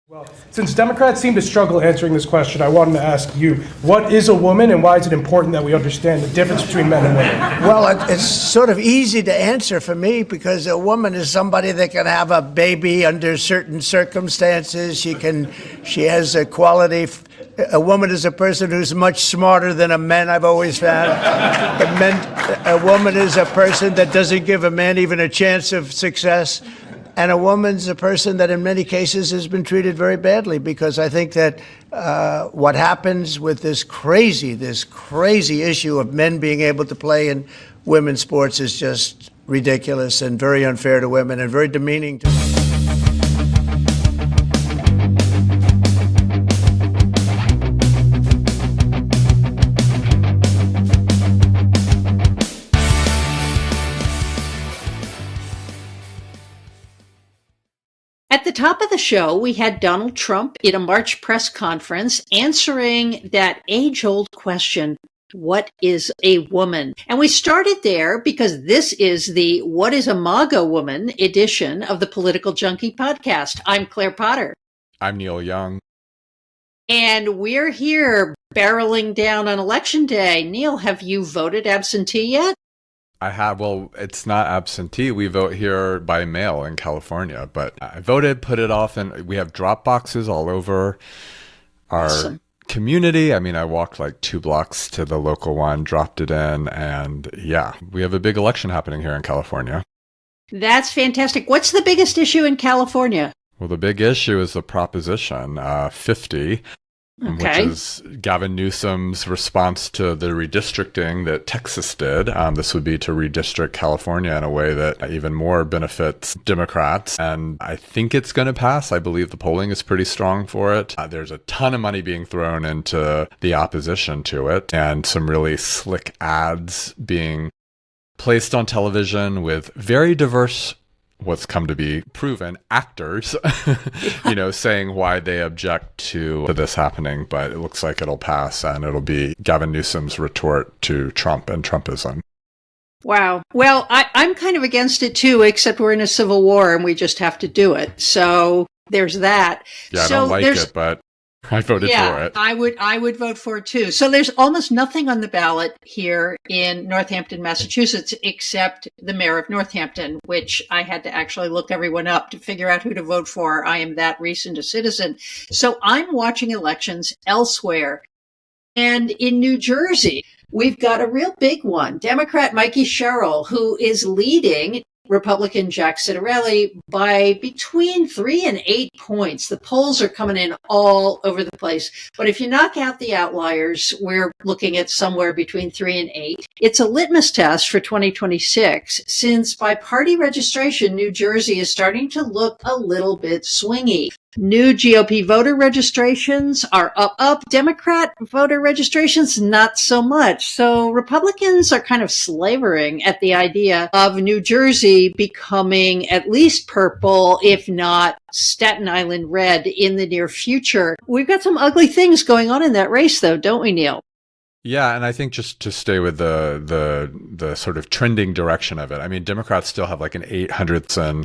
Well, since Democrats seem to struggle answering this question, I wanted to ask you, what is a woman and why is it important that we understand the difference between men and women? Well, it's sort of easy to answer for me because a woman is somebody that can have a baby under certain circumstances. She has a quality. A woman is a person who's much smarter than a man, I've always found. A woman is a person that doesn't give a man even a chance of success. And a woman's a person that in many cases has been treated very badly, because I think that what happens with this crazy issue of men being able to play in women's sports is just ridiculous and very unfair to women and very demeaning to women. At the top of the show, we had Donald Trump in a March press conference answering that age-old question, what is a woman? And we started there because this is the What is a MAGA Woman edition of the Political Junkie podcast. I'm Claire Potter. I'm Neil Young. And we're here barreling down on Election Day. Neil, have you voted absentee yet? I have. Well, it's not absentee. We vote here by mail in California, but I voted, put it off, and we have drop boxes all over our community. I mean, I walked like 2 blocks to the local one, dropped it in, and yeah, we have a big election happening here in California. That's fantastic. What's the biggest issue in California? Well, the big issue is the Proposition 50. Okay. Which is Gavin Newsom's response to the redistricting that Texas did. This would be to redistrict California in a way that even more benefits Democrats. And I think it's going to pass. I believe the polling is pretty strong for it. There's a ton of money being thrown into the opposition to it, and some really slick ads being placed on television with very diverse, what's come to be proven, actors, saying why they object to this happening. But it looks like it'll pass, and it'll be Gavin Newsom's retort to Trump and Trumpism. Wow. Well, I'm kind of against it too, except we're in a civil war and we just have to do it. So there's that. Yeah, I don't like it, but I voted for it. I would vote for it too. So there's almost nothing on the ballot here in Northampton, Massachusetts, except the mayor of Northampton, which I had to actually look everyone up to figure out who to vote for. I am that recent a citizen. So I'm watching elections elsewhere. And in New Jersey, we've got a real big one. Democrat Mikey Sherrill, who is leading Republican Jack Ciattarelli by between 3 and 8 points. The polls are coming in all over the place. But if you knock out the outliers, we're looking at somewhere between 3 and 8. It's a litmus test for 2026, since by party registration, New Jersey is starting to look a little bit swingy. New GOP voter registrations are up. Democrat voter registrations, not so much. So Republicans are kind of slavering at the idea of New Jersey becoming at least purple, if not Staten Island red in the near future. We've got some ugly things going on in that race, though, don't we, Neil? Yeah, and I think just to stay with the sort of trending direction of it, I mean, Democrats still have like an 800th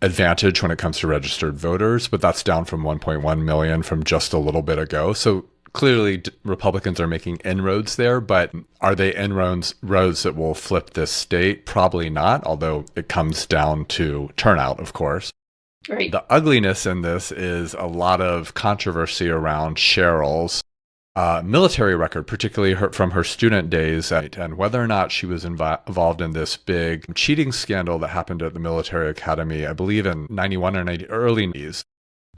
advantage when it comes to registered voters, but that's down from 1.1 million from just a little bit ago. So clearly Republicans are making inroads there, but are they inroads that will flip this state? Probably not, although it comes down to turnout, of course. Right. The ugliness in this is a lot of controversy around Sherrill's military record, particularly from her student days, and whether or not she was involved in this big cheating scandal that happened at the military academy, I believe in 91 or 90, early 90s.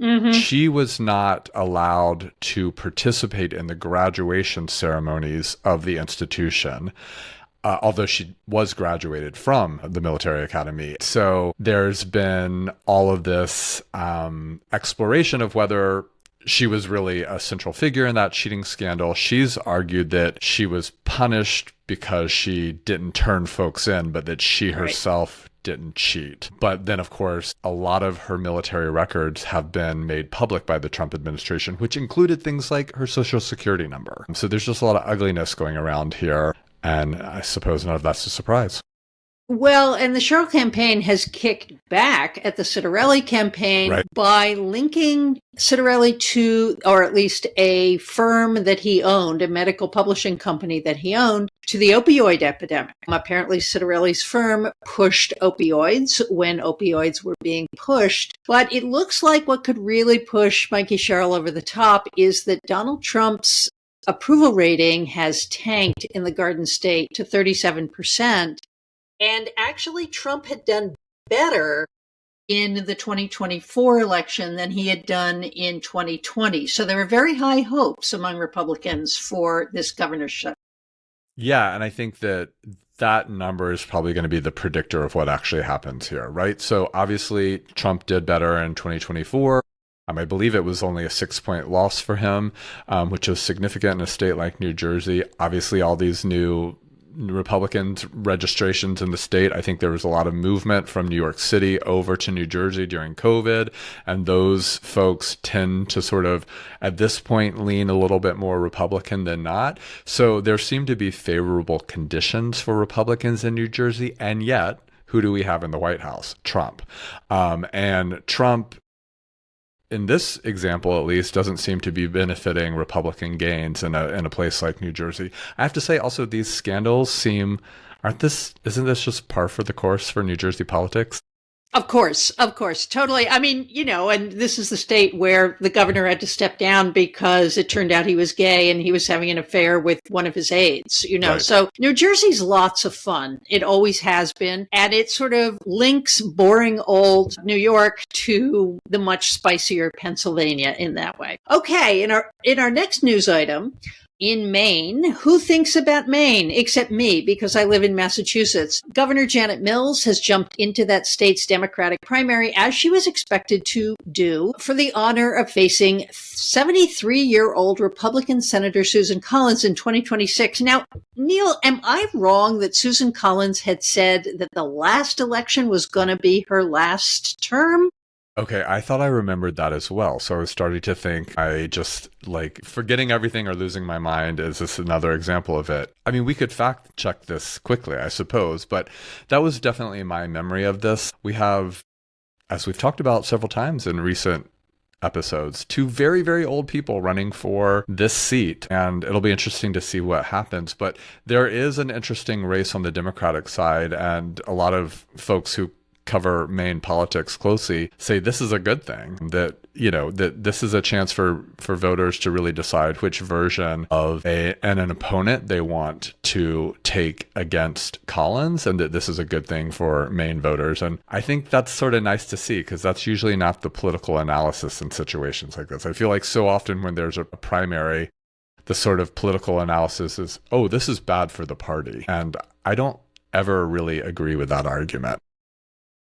Mm-hmm. She was not allowed to participate in the graduation ceremonies of the institution, although she was graduated from the military academy. So there's been all of this exploration of whether she was really a central figure in that cheating scandal. She's argued that she was punished because she didn't turn folks in, but that she herself didn't cheat. But then, of course, a lot of her military records have been made public by the Trump administration, which included things like her Social Security number. So there's just a lot of ugliness going around here, and I suppose none of that's a surprise. Well, and the Cheryl campaign has kicked back at the Citarelli campaign Right. by linking Citarelli to, or at least a firm that he owned, a medical publishing company that he owned, to the opioid epidemic. Apparently, Citarelli's firm pushed opioids when opioids were being pushed. But it looks like what could really push Mikey Sherrill over the top is that Donald Trump's approval rating has tanked in the Garden State to 37%. And actually, Trump had done better in the 2024 election than he had done in 2020. So there were very high hopes among Republicans for this governorship. Yeah, and I think that that number is probably going to be the predictor of what actually happens here, right? So obviously, Trump did better in 2024. I believe it was only a 6-point loss for him, which was significant in a state like New Jersey. Obviously, all these new Republican registrations in the state. I think there was a lot of movement from New York City over to New Jersey during COVID. And those folks tend to sort of, at this point, lean a little bit more Republican than not. So there seem to be favorable conditions for Republicans in New Jersey. And yet, who do we have in the White House? Trump. And Trump, in this example at least, doesn't seem to be benefiting Republican gains in a place like New Jersey. I have to say also these scandals isn't this just par for the course for New Jersey politics? Of course, totally. I mean, and this is the state where the governor had to step down because it turned out he was gay and he was having an affair with one of his aides, Right. So New Jersey's lots of fun. It always has been. And it sort of links boring old New York to the much spicier Pennsylvania in that way. Okay, in our next news item, in Maine, who thinks about Maine except me, because I live in Massachusetts? Governor Janet Mills has jumped into that state's Democratic primary, as she was expected to do, for the honor of facing 73-year-old Republican Senator Susan Collins in 2026. Now, Neil, am I wrong that Susan Collins had said that the last election was going to be her last term? Okay, I thought I remembered that as well. So I was starting to think I just forgetting everything or losing my mind. Is this another example of it? I mean, we could fact check this quickly, I suppose, but that was definitely my memory of this. We have, as we've talked about several times in recent episodes, two very, very old people running for this seat, and it'll be interesting to see what happens. But there is an interesting race on the Democratic side, and a lot of folks who cover Maine politics closely say this is a good thing, that that this is a chance for voters to really decide which version of an opponent they want to take against Collins, and that this is a good thing for Maine voters. And I think that's sort of nice to see, because that's usually not the political analysis in situations like this. I feel like so often when there's a primary, the sort of political analysis is, oh, this is bad for the party. And I don't ever really agree with that argument.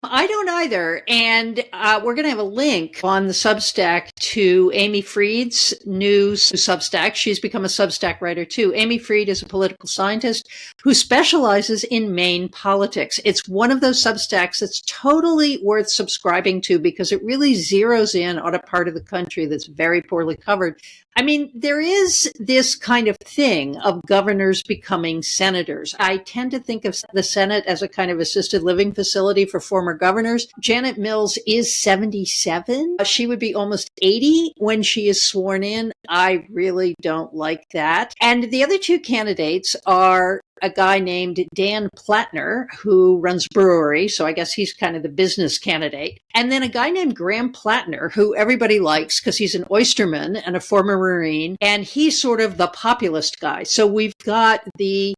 I don't either. And we're going to have a link on the Substack to Amy Fried's new Substack. She's become a Substack writer too. Amy Fried is a political scientist who specializes in Maine politics. It's one of those Substacks that's totally worth subscribing to, because it really zeroes in on a part of the country that's very poorly covered. I mean, there is this kind of thing of governors becoming senators. I tend to think of the Senate as a kind of assisted living facility for former governors. Janet Mills is 77. She would be almost 80 when she is sworn in. I really don't like that. And the other two candidates are a guy named Dan Plattner, who runs brewery, so I guess he's kind of the business candidate. And then a guy named Graham Plattner, who everybody likes because he's an oysterman and a former Marine, and he's sort of the populist guy. So we've got the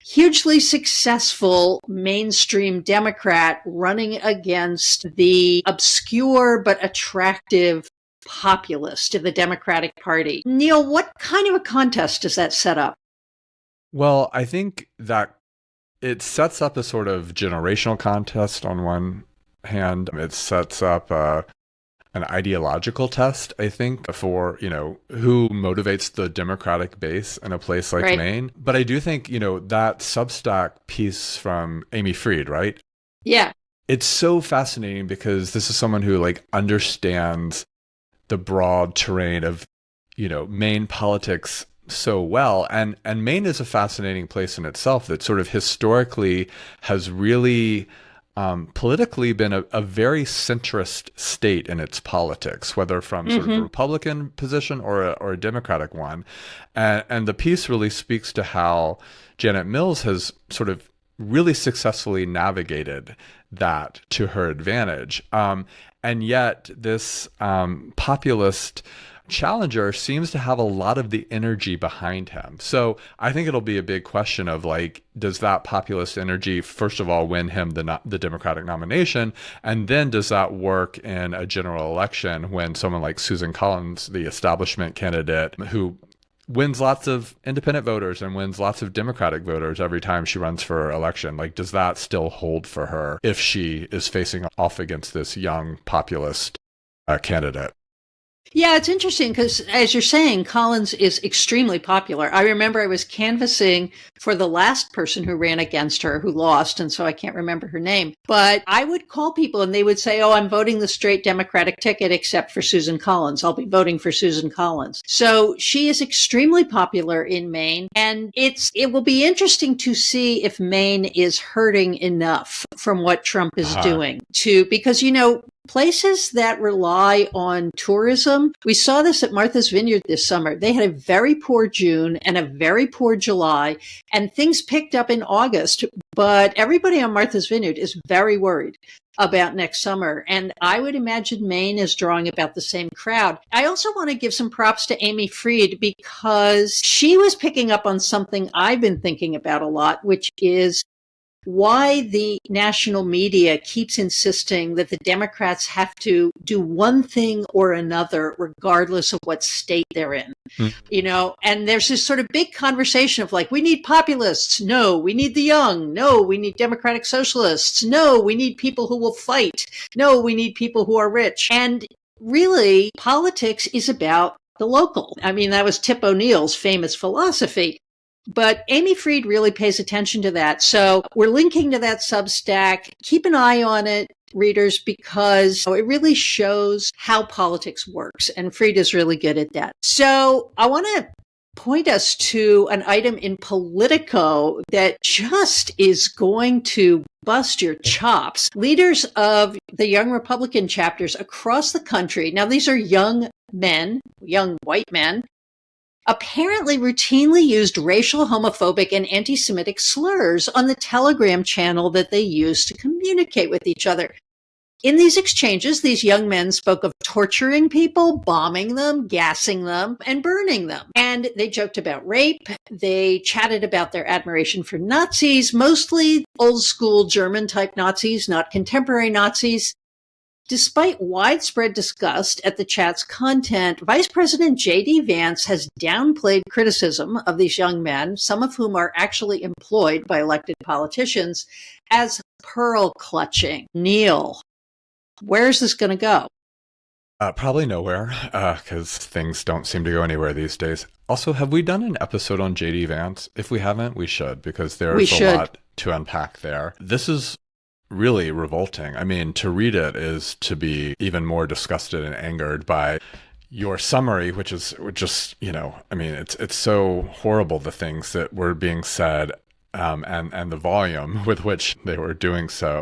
hugely successful mainstream Democrat running against the obscure but attractive populist of the Democratic Party. Neil, what kind of a contest does that set up? Well, I think that it sets up a sort of generational contest on one hand. It sets up an ideological test, I think, for, who motivates the Democratic base in a place like Maine. But I do think, that Substack piece from Amy Fried, right? Yeah. It's so fascinating because this is someone who understands the broad terrain of, Maine politics so well. And Maine is a fascinating place in itself that sort of historically has really politically been a very centrist state in its politics, whether from sort of a Republican position or a Democratic one. And the piece really speaks to how Janet Mills has sort of really successfully navigated that to her advantage. And yet this populist challenger seems to have a lot of the energy behind him. So I think it'll be a big question of like, does that populist energy, first of all, win him the Democratic nomination? And then does that work in a general election when someone like Susan Collins, the establishment candidate, who wins lots of independent voters and wins lots of Democratic voters every time she runs for election, like, does that still hold for her if she is facing off against this young populist candidate? Yeah, it's interesting because, as you're saying, Collins is extremely popular. I remember I was canvassing for the last person who ran against her, who lost, and so I can't remember her name. But I would call people and they would say, oh, I'm voting the straight Democratic ticket except for Susan Collins. I'll be voting for Susan Collins. So she is extremely popular in Maine, and it will be interesting to see if Maine is hurting enough from what Trump is doing because, places that rely on tourism, we saw this at Martha's Vineyard this summer. They had a very poor June and a very poor July, and things picked up in August. But everybody on Martha's Vineyard is very worried about next summer. And I would imagine Maine is drawing about the same crowd. I also want to give some props to Amy Fried because she was picking up on something I've been thinking about a lot, which is why the national media keeps insisting that the Democrats have to do one thing or another, regardless of what state they're in. And there's this sort of big conversation of like, we need populists. No, we need the young. No, we need democratic socialists. No, we need people who will fight. No, we need people who are rich. And really, politics is about the local. I mean, that was Tip O'Neill's famous philosophy. But Amy Fried really pays attention to that. So we're linking to that Substack. Keep an eye on it, readers, because it really shows how politics works. And Fried is really good at that. So I want to point us to an item in Politico that just is going to bust your chops. Leaders of the young Republican chapters across the country, now these are young men, young white men, apparently routinely used racial, homophobic, and anti-Semitic slurs on the Telegram channel that they use to communicate with each other. In these exchanges, these young men spoke of torturing people, bombing them, gassing them, and burning them. And they joked about rape. They chatted about their admiration for Nazis, mostly old-school German-type Nazis, not contemporary Nazis. Despite widespread disgust at the chat's content, Vice President J.D. Vance has downplayed criticism of these young men, some of whom are actually employed by elected politicians, as pearl clutching. Neil, where is this going to go? Probably nowhere, because things don't seem to go anywhere these days. Also, have we done an episode on J.D. Vance? If we haven't, we should, because there's a lot to unpack there. This is really revolting. I mean, to read it is to be even more disgusted and angered by your summary, which is just, I mean, it's so horrible, the things that were being said, and the volume with which they were doing so.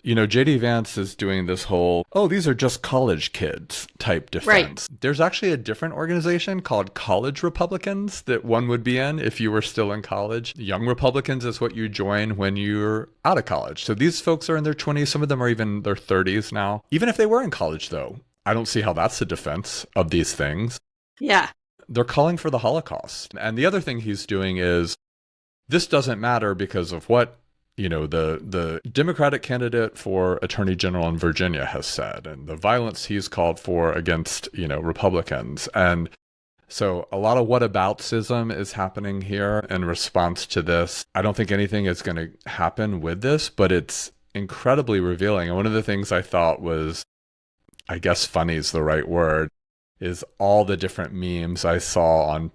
J.D. Vance is doing this whole, oh, these are just college kids type defense. Right. There's actually a different organization called College Republicans that one would be in if you were still in college. Young Republicans is what you join when you're out of college. So these folks are in their 20s. Some of them are even their 30s now. Even if they were in college, though, I don't see how that's a defense of these things. Yeah. They're calling for the Holocaust. And the other thing he's doing is, this doesn't matter because of what the Democratic candidate for Attorney General in Virginia has said, and the violence he's called for against, Republicans. And so a lot of whataboutism is happening here in response to this. I don't think anything is going to happen with this, but it's incredibly revealing. And one of the things I thought was, I guess funny is the right word, is all the different memes I saw on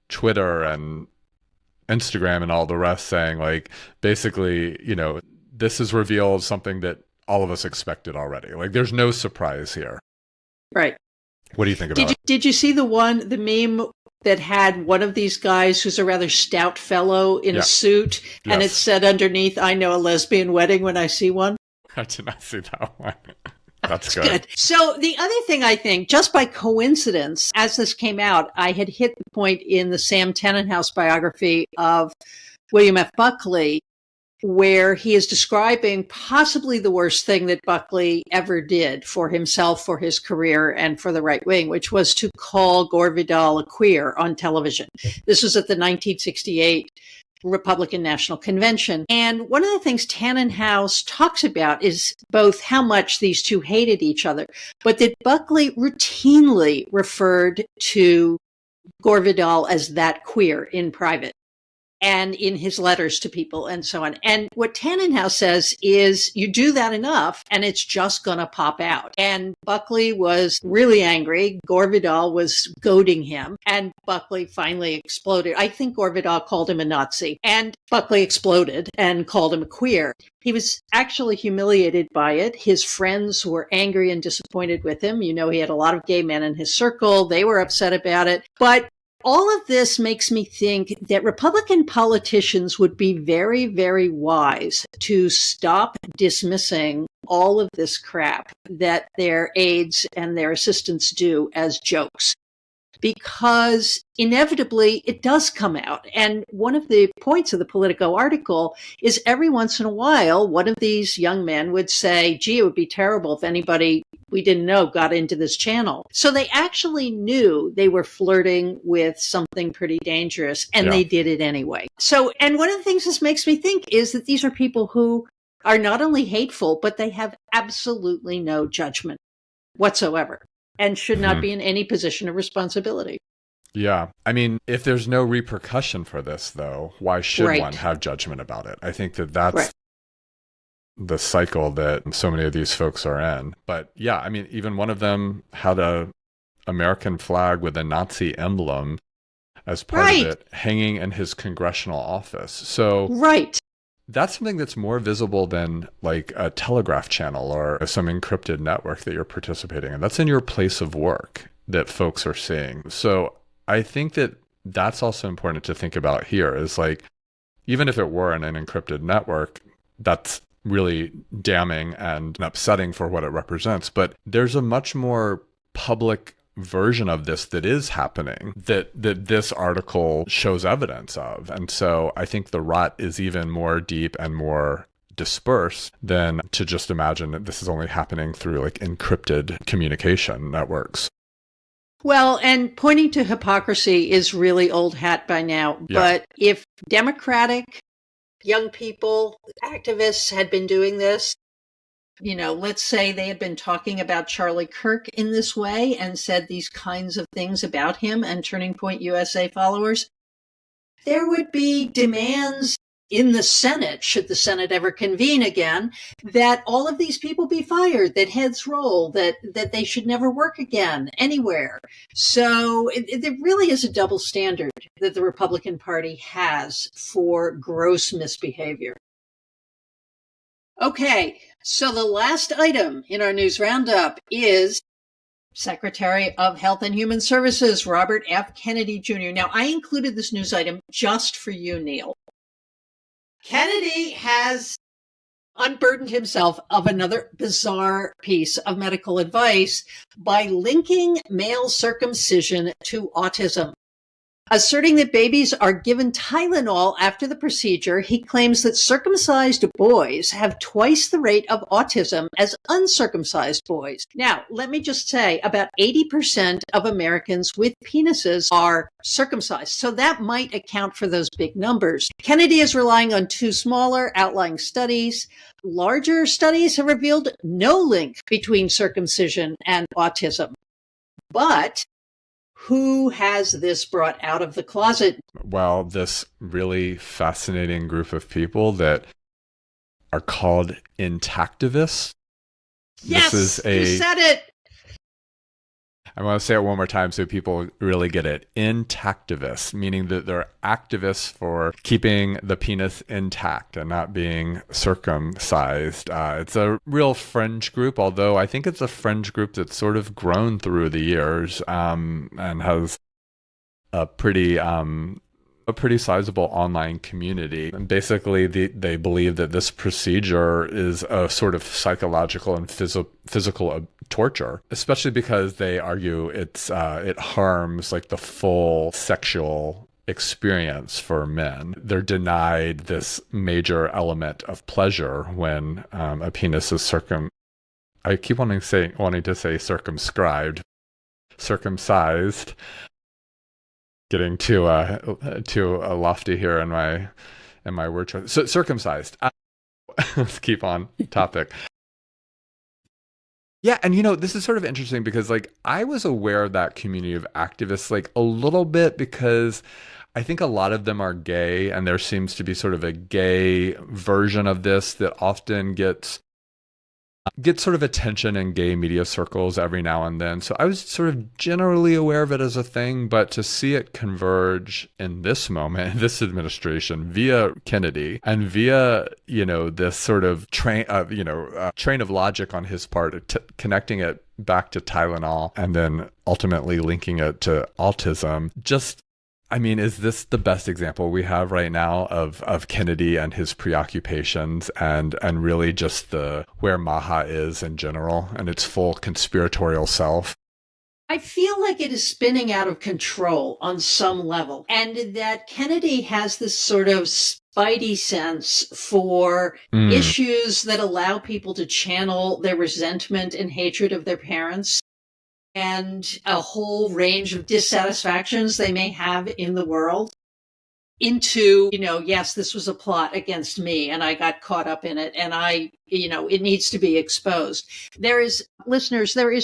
Twitter and Instagram and all the rest saying, like, basically, this has revealed something that all of us expected already. Like, there's no surprise here. Right. What do you think about it? Did you see the meme that had one of these guys who's a rather stout fellow in a suit, and it said underneath, "I know a lesbian wedding when I see one"? I did not see that one. That's good. So the other thing I think, just by coincidence, as this came out, I had hit the point in the Sam Tannenhouse biography of William F. Buckley, where he is describing possibly the worst thing that Buckley ever did for himself, for his career, and for the right wing, which was to call Gore Vidal a queer on television. This was at the 1968 Republican National Convention. And one of the things Tannenhouse talks about is both how much these two hated each other, but that Buckley routinely referred to Gore Vidal as that queer in private and in his letters to people and so on. And what Tannenhouse says is you do that enough and it's just going to pop out. And Buckley was really angry. Gore Vidal was goading him, and Buckley finally exploded. I think Gore Vidal called him a Nazi, and Buckley exploded and called him a queer. He was actually humiliated by it. His friends were angry and disappointed with him. You know, he had a lot of gay men in his circle. They were upset about it. But all of this makes me think that Republican politicians would be very, very wise to stop dismissing all of this crap that their aides and their assistants do as jokes, because inevitably it does come out. And one of the points of the Politico article is every once in a while, one of these young men would say, gee, it would be terrible if anybody we didn't know got into this channel. So they actually knew they were flirting with something pretty dangerous, and they did it anyway. So, and one of the things this makes me think is that these are people who are not only hateful, but they have absolutely no judgment whatsoever and should not be in any position of responsibility. Yeah. I mean, if there's no repercussion for this, though, why should one have judgment about it? I think that that's the cycle that so many of these folks are in. But yeah, I mean, even one of them had a American flag with a Nazi emblem as part of it hanging in his congressional office. So that's something that's more visible than like a telegraph channel or some encrypted network that you're participating in. That's in your place of work that folks are seeing. So I think that that's also important to think about here is like, even if it were in an encrypted network, that's really damning and upsetting for what it represents. But there's a much more public version of this that is happening that this article shows evidence of. And so I think the rot is even more deep and more dispersed than to just imagine that this is only happening through like encrypted communication networks. Well, and pointing to hypocrisy is really old hat by now. But if Democratic young people, activists had been doing this, you know, let's say they had been talking about Charlie Kirk in this way and said these kinds of things about him and Turning Point USA followers, there would be demands in the Senate, should the Senate ever convene again, that all of these people be fired, that heads roll, that they should never work again anywhere. So there really is a double standard that the Republican Party has for gross misbehavior. Okay, so the last item in our news roundup is Secretary of Health and Human Services, Robert F. Kennedy Jr. Now, I included this news item just for you, Neil. Kennedy has unburdened himself of another bizarre piece of medical advice by linking male circumcision to autism. Asserting that babies are given Tylenol after the procedure, he claims that circumcised boys have twice the rate of autism as uncircumcised boys. Now, let me just say, about 80% of Americans with penises are circumcised, so that might account for those big numbers. Kennedy is relying on two smaller outlying studies. Larger studies have revealed no link between circumcision and autism. But who has this brought out of the closet? Well, this really fascinating group of people that are called intactivists. Yes, you said it. I want to say it one more time so people really get it. Intactivists, meaning that they're activists for keeping the penis intact and not being circumcised. It's a real fringe group, although I think it's a fringe group that's sort of grown through the years and has a pretty sizable online community. And basically, they believe that this procedure is a sort of psychological and physical torture, especially because they argue it harms like the full sexual experience for men. They're denied this major element of pleasure when a penis is I keep wanting to say circumcised. Getting too lofty here in my word choice. So circumcised. Let's keep on topic. Yeah, and this is sort of interesting because like I was aware of that community of activists like a little bit because I think a lot of them are gay, and there seems to be sort of a gay version of this that often gets sort of attention in gay media circles every now and then. So I was sort of generally aware of it as a thing, but to see it converge in this moment, this administration, via Kennedy and via, this sort of train of logic on his part, connecting it back to Tylenol and then ultimately linking it to autism, is this the best example we have right now of Kennedy and his preoccupations and really just where MAGA is in general and its full conspiratorial self? I feel like it is spinning out of control on some level, and that Kennedy has this sort of spidey sense for issues that allow people to channel their resentment and hatred of their parents and a whole range of dissatisfactions they may have in the world into, yes, this was a plot against me and I got caught up in it and it needs to be exposed. There is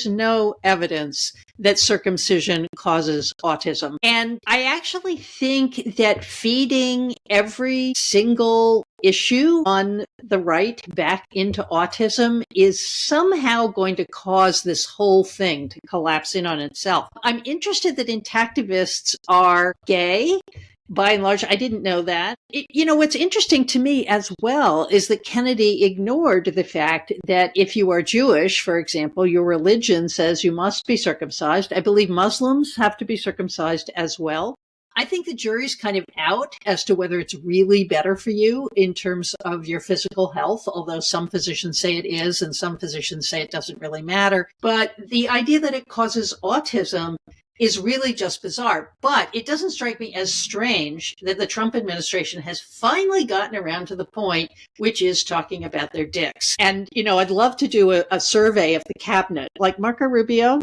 no evidence that circumcision causes autism. And I actually think that feeding every single issue on the right back into autism is somehow going to cause this whole thing to collapse in on itself. I'm interested that intactivists are gay. By and large, I didn't know that. What's interesting to me as well is that Kennedy ignored the fact that if you are Jewish, for example, your religion says you must be circumcised. I believe Muslims have to be circumcised as well. I think the jury's kind of out as to whether it's really better for you in terms of your physical health, although some physicians say it is and some physicians say it doesn't really matter. But the idea that it causes autism is really just bizarre. But it doesn't strike me as strange that the Trump administration has finally gotten around to the point, which is talking about their dicks. And, I'd love to do a survey of the cabinet. Like Marco Rubio,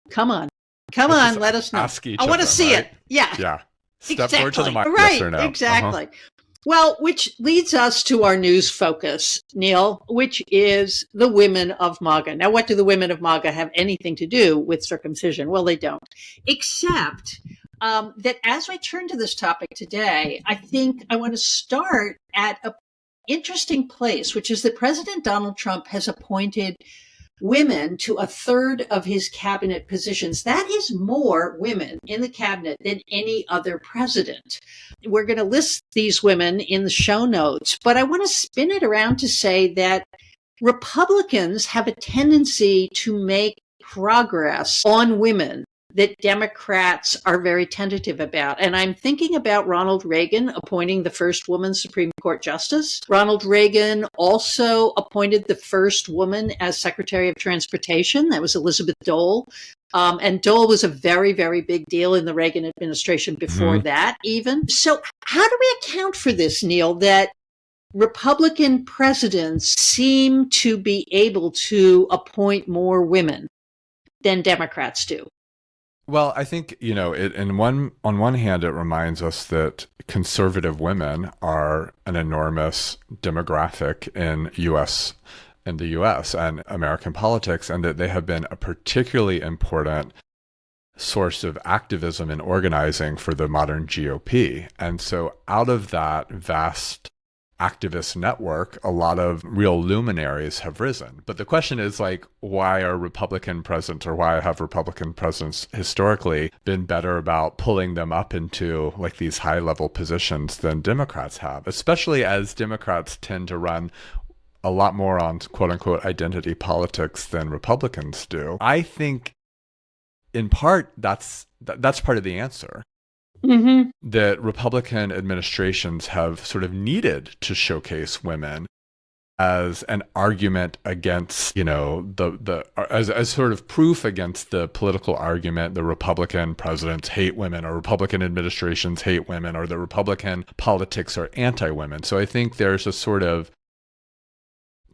come on, let us know. I want to see it. Yeah. Yeah. Step forward to the mic. Right. Yes or no. Exactly. Well, which leads us to our news focus, Neil, which is the women of MAGA. Now, what do the women of MAGA have anything to do with circumcision? Well, they don't, except that as I turn to this topic today, I think I want to start at an interesting place, which is that President Donald Trump has appointed women to a third of his cabinet positions. That is more women in the cabinet than any other president. We're going to list these women in the show notes, but I want to spin it around to say that Republicans have a tendency to make progress on women that Democrats are very tentative about. And I'm thinking about Ronald Reagan appointing the first woman Supreme Court Justice. Ronald Reagan also appointed the first woman as Secretary of Transportation. That was Elizabeth Dole. And Dole was a very, very big deal in the Reagan administration before that even. So how do we account for this, Neil, that Republican presidents seem to be able to appoint more women than Democrats do? Well, I think, on one hand, it reminds us that conservative women are an enormous demographic in the U.S. and American politics, and that they have been a particularly important source of activism and organizing for the modern GOP. And so out of that vast activist network, a lot of real luminaries have risen. But the question is why are Republican presidents, or why have Republican presidents historically been better about pulling them up into these high level positions than Democrats have, especially as Democrats tend to run a lot more on quote unquote identity politics than Republicans do. I think in part that's part of the answer. that Republican administrations have sort of needed to showcase women as an argument against, as sort of proof against the political argument the Republican presidents hate women, or Republican administrations hate women, or the Republican politics are anti-women. So I think there's a sort of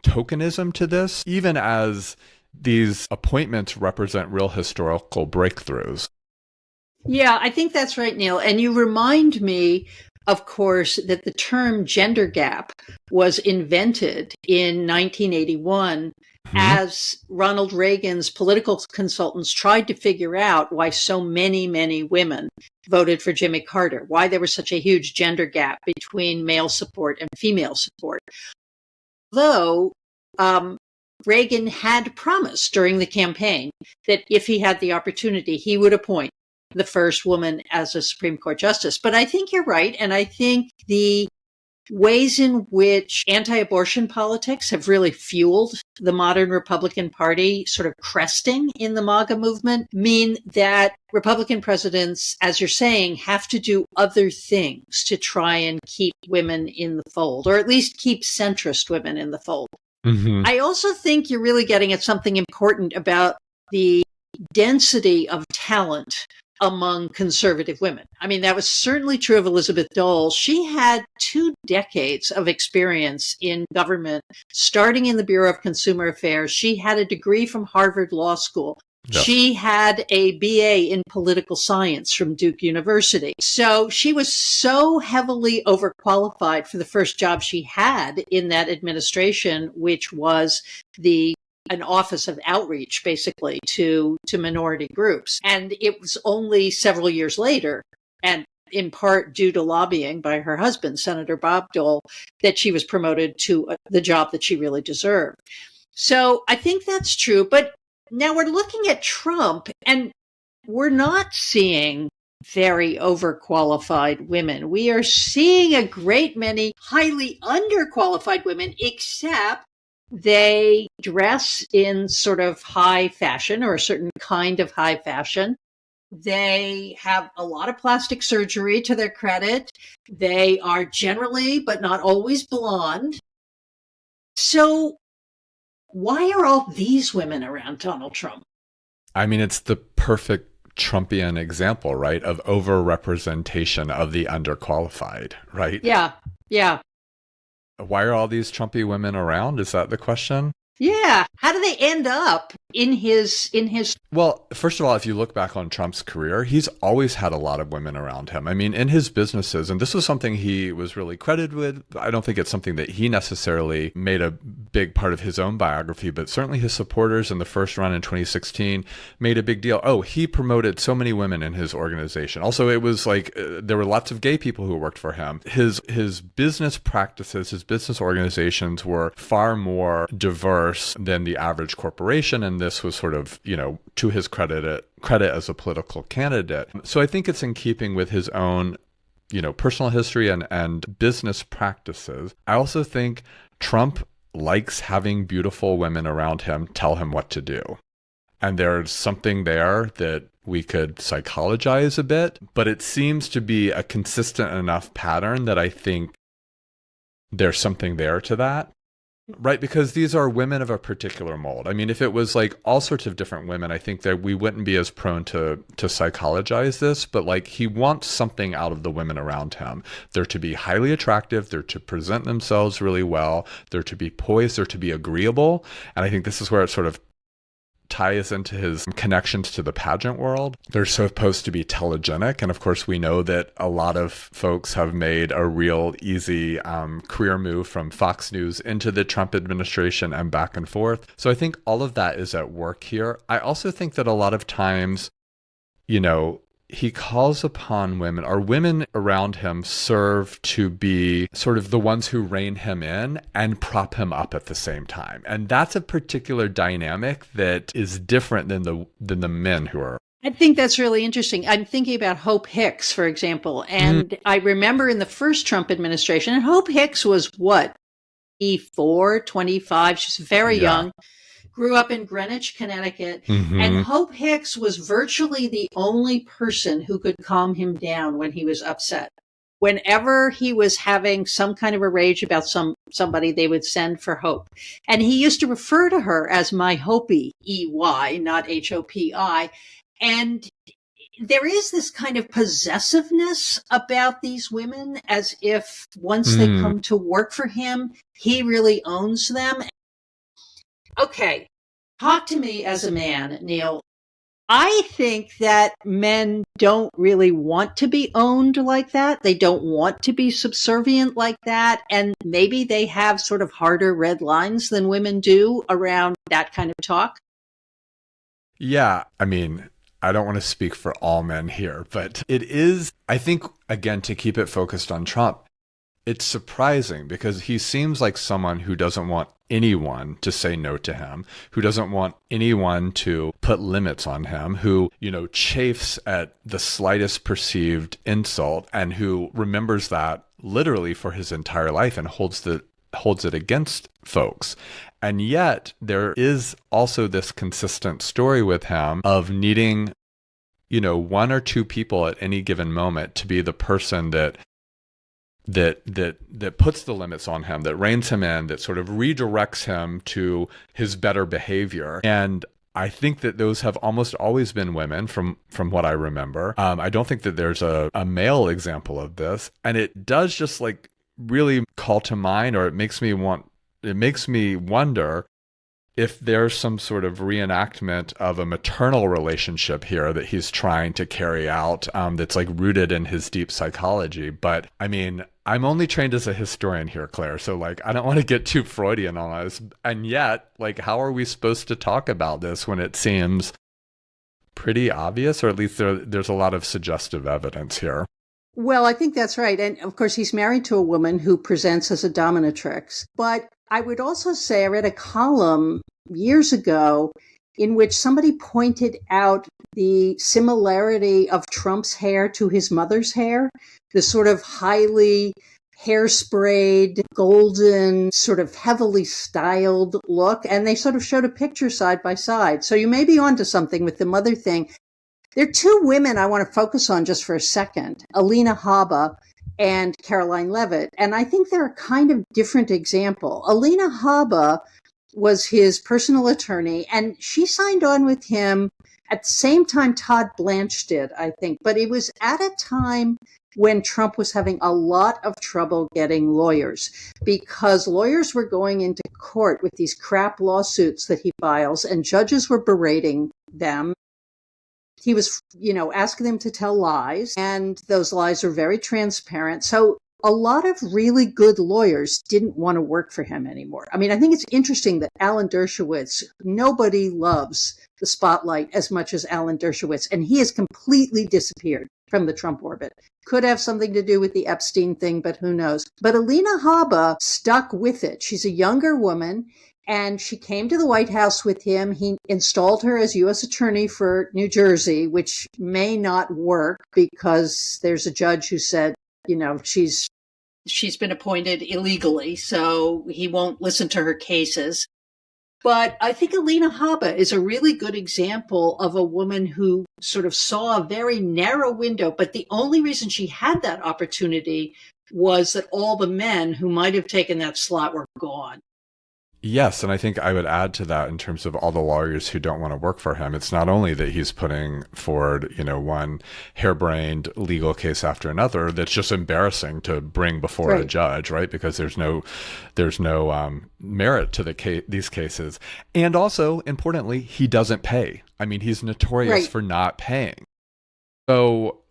tokenism to this, even as these appointments represent real historical breakthroughs. Yeah, I think that's right, Neil. And you remind me, of course, that the term gender gap was invented in 1981 as Ronald Reagan's political consultants tried to figure out why so many women voted for Jimmy Carter, why there was such a huge gender gap between male support and female support. Though Reagan had promised during the campaign that if he had the opportunity, he would appoint the first woman as a Supreme Court justice. But I think you're right. And I think the ways in which anti-abortion politics have really fueled the modern Republican Party sort of cresting in the MAGA movement mean that Republican presidents, as you're saying, have to do other things to try and keep women in the fold, or at least keep centrist women in the fold. I also think you're really getting at something important about the density of talent among conservative women. I mean, that was certainly true of Elizabeth Dole. She had 2 decades of experience in government, starting in the Bureau of Consumer Affairs. She had a degree from Harvard Law School. Yes. She had a BA in political science from Duke University. So she was so heavily overqualified for the first job she had in that administration, which was an office of outreach, basically, to minority groups. And it was only several years later, and in part due to lobbying by her husband, Senator Bob Dole, that she was promoted to the job that she really deserved. So I think that's true. But now we're looking at Trump, and we're not seeing very overqualified women. We are seeing a great many highly underqualified women, except they dress in sort of high fashion, or a certain kind of high fashion. They have a lot of plastic surgery to their credit. They are generally, but not always, blonde. So why are all these women around Donald Trump? I mean, it's the perfect Trumpian example, right, of overrepresentation of the underqualified, right? Yeah. Why are all these Trumpy women around? Is that the question? Yeah. How do they end up in his? Well, first of all, if you look back on Trump's career, he's always had a lot of women around him. I mean, in his businesses, and this was something he was really credited with. I don't think it's something that he necessarily made a big part of his own biography, but certainly his supporters in the first run in 2016 made a big deal. Oh, he promoted so many women in his organization. Also, it was like there were lots of gay people who worked for him. His business practices, his business organizations were far more diverse than the average corporation, and this was sort of, to his credit as a political candidate. So I think it's in keeping with his own, personal history and business practices. I also think Trump likes having beautiful women around him tell him what to do. And there's something there that we could psychologize a bit, but it seems to be a consistent enough pattern that I think there's something there to that. Right, because these are women of a particular mold. I mean, if it was like all sorts of different women, I think that we wouldn't be as prone to psychologize this, but like he wants something out of the women around him. They're to be highly attractive, they're to present themselves really well, they're to be poised, they're to be agreeable. And I think this is where it sort of ties into his connections to the pageant world. They're supposed to be telegenic. And of course, we know that a lot of folks have made a real easy career move from Fox News into the Trump administration and back and forth. So I think all of that is at work here. I also think that a lot of times, he calls upon women, or women around him serve to be sort of the ones who rein him in and prop him up at the same time. And that's a particular dynamic that is different than the men who are. I think that's really interesting. I'm thinking about Hope Hicks, for example. And I remember in the first Trump administration, and Hope Hicks was 24, 25, she's very young. grew up in Greenwich, Connecticut, Mm-hmm. and Hope Hicks was virtually the only person who could calm him down when he was upset. Whenever he was having some kind of a rage about somebody, they would send for Hope. And he used to refer to her as my Hopi, E-Y, not H-O-P-I. And there is this kind of possessiveness about these women, as if once they come to work for him, he really owns them. Okay, talk to me as a man, Neil. I think that men don't really want to be owned like that. They don't want to be subservient like that. And maybe they have sort of harder red lines than women do around that kind of talk. Yeah, I mean, I don't want to speak for all men here, but it is, I think, again, to keep it focused on Trump, it's surprising because he seems like someone who doesn't want anyone to say no to him, who doesn't want anyone to put limits on him, who, chafes at the slightest perceived insult and who remembers that literally for his entire life and holds it against folks. And yet there is also this consistent story with him of needing, one or two people at any given moment to be the person that puts the limits on him, that reins him in, that sort of redirects him to his better behavior. And I think that those have almost always been women from what I remember. I don't think that there's a male example of this. And it does just like really call to mind, or it makes me wonder if there's some sort of reenactment of a maternal relationship here that he's trying to carry out, that's like rooted in his deep psychology. But I mean, I'm only trained as a historian here, Claire, so like I don't want to get too Freudian on this. And yet, like, how are we supposed to talk about this when it seems pretty obvious, or at least there's a lot of suggestive evidence here? Well, I think that's right. And of course, he's married to a woman who presents as a dominatrix. But I would also say I read a column years ago in which somebody pointed out the similarity of Trump's hair to his mother's hair, the sort of highly hairsprayed, golden, sort of heavily styled look. And they sort of showed a picture side by side. So you may be onto something with the mother thing. There are two women I want to focus on just for a second, Alina Habba and Caroline Leavitt. And I think they're a kind of different example. Alina Habba was his personal attorney, and she signed on with him at the same time Todd Blanche did, I think. But it was at a time when Trump was having a lot of trouble getting lawyers, because lawyers were going into court with these crap lawsuits that he files, and judges were berating them. He was, asking them to tell lies, and those lies were very transparent. So a lot of really good lawyers didn't want to work for him anymore. I mean, I think it's interesting that Alan Dershowitz, nobody loves the spotlight as much as Alan Dershowitz, and he has completely disappeared from the Trump orbit. Could have something to do with the Epstein thing, but who knows? But Alina Habba stuck with it. She's a younger woman, and she came to the White House with him. He installed her as U.S. Attorney for New Jersey, which may not work because there's a judge who said, she's been appointed illegally, so he won't listen to her cases. But I think Alina Habba is a really good example of a woman who sort of saw a very narrow window, but the only reason she had that opportunity was that all the men who might have taken that slot were gone. Yes, and I think I would add to that in terms of all the lawyers who don't want to work for him. It's not only that he's putting forward, one harebrained legal case after another that's just embarrassing to bring before a judge, right? Because there's no merit to these cases. And also, importantly, he doesn't pay. I mean, he's notorious for not paying. So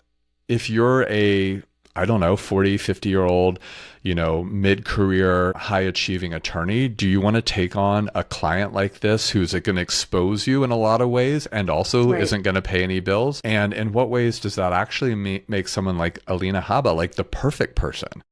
if you're a 40, 50-year-old, mid-career, high-achieving attorney, do you want to take on a client like this who's going to expose you in a lot of ways and also isn't going to pay any bills? And in what ways does that actually make someone like Alina Habba like the perfect person?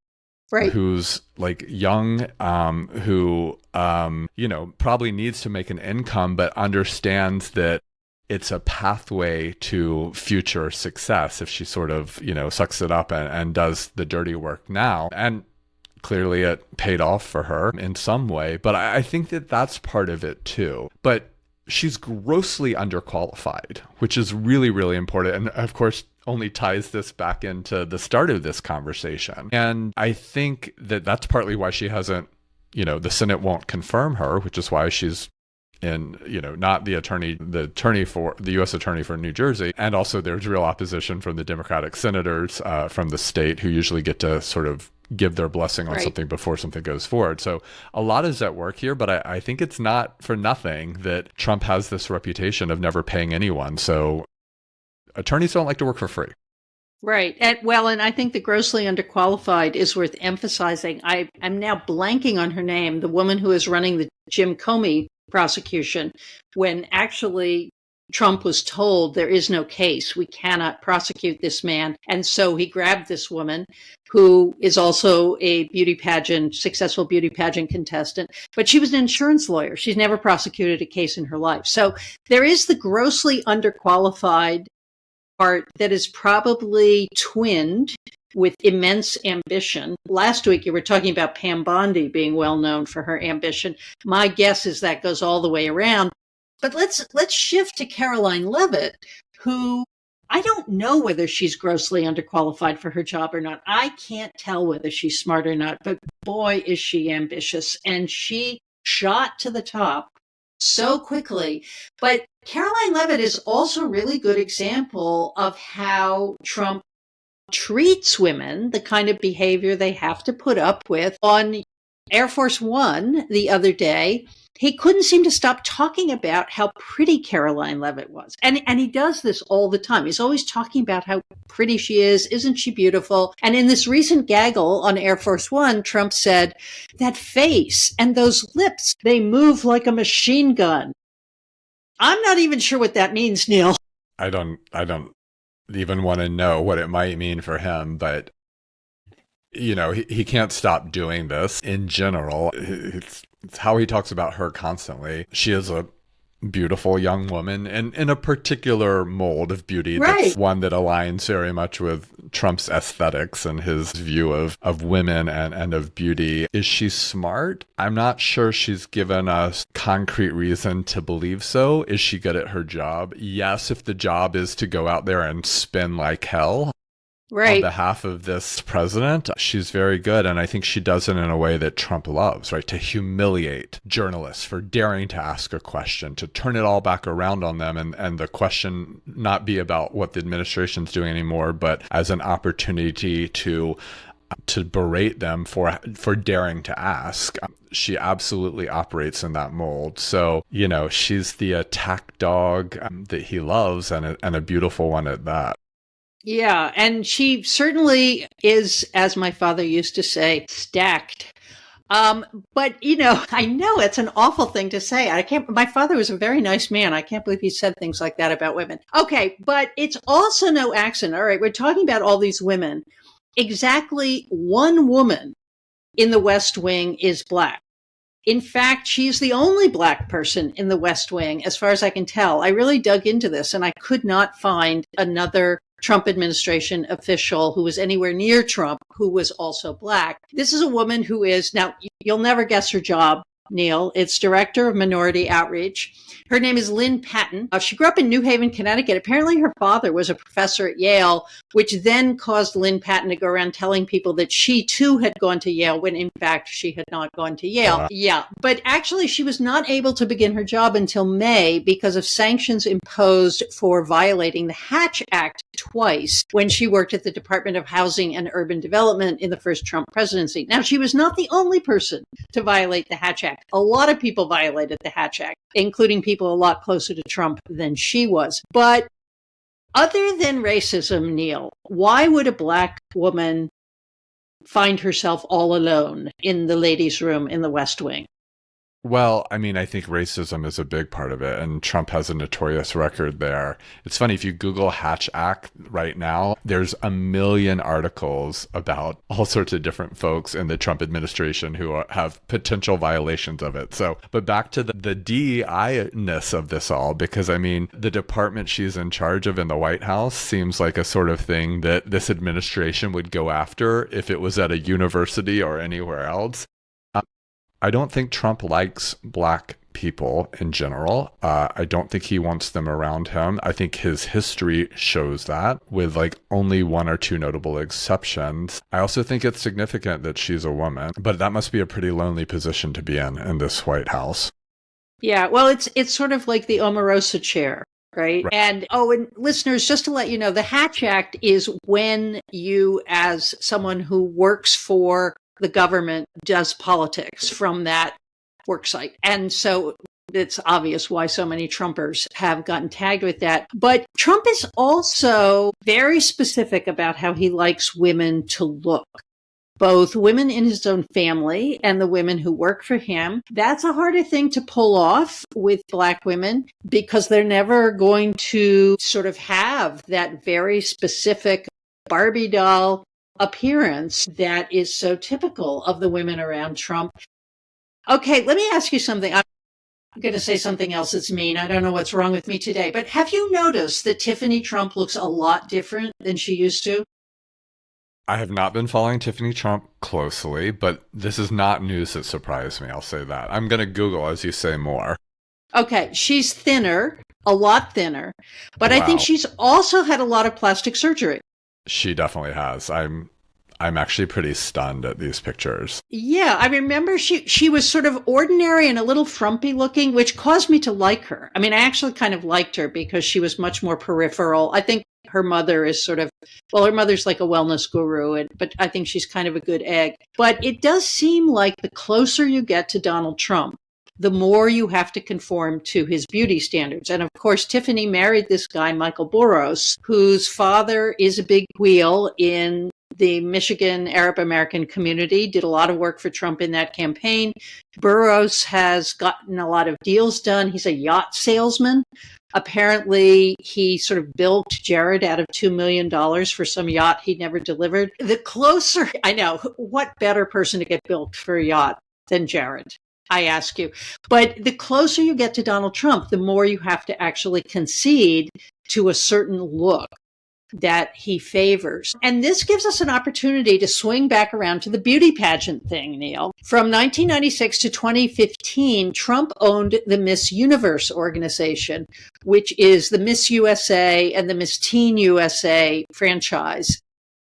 Right. Who's like young, who, probably needs to make an income, but understands that it's a pathway to future success if she sort of, sucks it up and does the dirty work now. And clearly it paid off for her in some way. But I think that that's part of it too. But she's grossly underqualified, which is really, really important. And of course, only ties this back into the start of this conversation. And I think that that's partly why she hasn't, the Senate won't confirm her, which is why she's in, not the U.S. attorney for New Jersey. And also there's real opposition from the Democratic senators from the state who usually get to sort of give their blessing on something before something goes forward. So a lot is at work here, but I think it's not for nothing that Trump has this reputation of never paying anyone. So attorneys don't like to work for free. Right. And I think the grossly underqualified is worth emphasizing. I'm now blanking on her name, the woman who is running the Jim Comey prosecution, when actually Trump was told there is no case. We cannot prosecute this man. And so he grabbed this woman who is also a successful beauty pageant contestant, but she was an insurance lawyer. She's never prosecuted a case in her life. So there is the grossly underqualified part that is probably twinned with immense ambition. Last week, you were talking about Pam Bondi being well known for her ambition. My guess is that goes all the way around. But let's shift to Caroline Leavitt, who I don't know whether she's grossly underqualified for her job or not. I can't tell whether she's smart or not, but boy, is she ambitious. And she shot to the top so quickly. But Caroline Leavitt is also a really good example of how Trump treats women, the kind of behavior they have to put up with. On Air Force One the other day, he couldn't seem to stop talking about how pretty Caroline Leavitt was. And he does this all the time. He's always talking about how pretty she is. Isn't she beautiful? And in this recent gaggle on Air Force One, Trump said, that face and those lips, they move like a machine gun. I'm not even sure what that means, Neil. I don't even want to know what it might mean for him, but he can't stop doing this in general. It's how he talks about her constantly. She is a beautiful young woman and in a particular mold of beauty. Right. That's one that aligns very much with Trump's aesthetics and his view of women and of beauty. Is she smart? I'm not sure she's given us concrete reason to believe so. Is she good at her job? Yes, if the job is to go out there and spin like hell. Right. On behalf of this president, she's very good. And I think she does it in a way that Trump loves, right? To humiliate journalists for daring to ask a question, to turn it all back around on them. And the question not be about what the administration's doing anymore, but as an opportunity to berate them for daring to ask. She absolutely operates in that mold. So, she's the attack dog that he loves and a beautiful one at that. Yeah, and she certainly is, as my father used to say, stacked. But I know it's an awful thing to say. My father was a very nice man. I can't believe he said things like that about women. Okay, but it's also no accident. All right, we're talking about all these women. Exactly one woman in the West Wing is Black. In fact, she's the only Black person in the West Wing, as far as I can tell. I really dug into this, and I could not find another Trump administration official who was anywhere near Trump who was also Black. This is a woman who is, now you'll never guess her job, Neil. It's Director of Minority Outreach. Her name is Lynn Patton. She grew up in New Haven, Connecticut. Apparently her father was a professor at Yale, which then caused Lynn Patton to go around telling people that she too had gone to Yale, when in fact she had not gone to Yale. Yeah, but actually she was not able to begin her job until May because of sanctions imposed for violating the Hatch Act twice when she worked at the Department of Housing and Urban Development in the first Trump presidency. Now, she was not the only person to violate the Hatch Act. A lot of people violated the Hatch Act, including people a lot closer to Trump than she was. But other than racism, Neil, why would a Black woman find herself all alone in the ladies' room in the West Wing? Well, I mean, I think racism is a big part of it, and Trump has a notorious record there. It's funny, if you Google Hatch Act right now, there's a million articles about all sorts of different folks in the Trump administration who have potential violations of it. So, but back to the DEI-ness of this all, because I mean, the department she's in charge of in the White House seems like a sort of thing that this administration would go after if it was at a university or anywhere else. I don't think Trump likes black people in general. I don't think he wants them around him. I think his history shows that, with like only one or two notable exceptions. I also think it's significant that she's a woman, but that must be a pretty lonely position to be in this White House. Yeah, well, it's sort of like the Omarosa chair. Right. And listeners, just to let you know, the Hatch Act is when you, as someone who works for the government, does politics from that work site. And so it's obvious why so many Trumpers have gotten tagged with that. But Trump is also very specific about how he likes women to look. Both women in his own family and the women who work for him. That's a harder thing to pull off with black women because they're never going to sort of have that very specific Barbie doll appearance that is so typical of the women around Trump. Okay, let me ask you something. I'm going to say something else that's mean. I don't know what's wrong with me today, but have you noticed that Tiffany Trump looks a lot different than she used to? I have not been following Tiffany Trump closely, but this is not news that surprised me. I'll say that. I'm going to Google as you say more. Okay, she's thinner, a lot thinner, but I think she's also had a lot of plastic surgery. She definitely has. I'm actually pretty stunned at these pictures. Yeah, I remember she was sort of ordinary and a little frumpy looking, which caused me to like her. I mean, I actually kind of liked her because she was much more peripheral. I think her mother is sort of, well, her mother's like a wellness guru, but I think she's kind of a good egg. But it does seem like the closer you get to Donald Trump, the more you have to conform to his beauty standards. And of course, Tiffany married this guy, Michael Burrows, whose father is a big wheel in the Michigan Arab American community, did a lot of work for Trump in that campaign. Burrows has gotten a lot of deals done. He's a yacht salesman. Apparently, he sort of bilked Jared out of $2 million for some yacht he never delivered. The closer, I know, what better person to get bilked for a yacht than Jared? I ask you. But the closer you get to Donald Trump, the more you have to actually concede to a certain look that he favors. And this gives us an opportunity to swing back around to the beauty pageant thing, Neil. From 1996 to 2015, Trump owned the Miss Universe organization, which is the Miss USA and the Miss Teen USA franchise,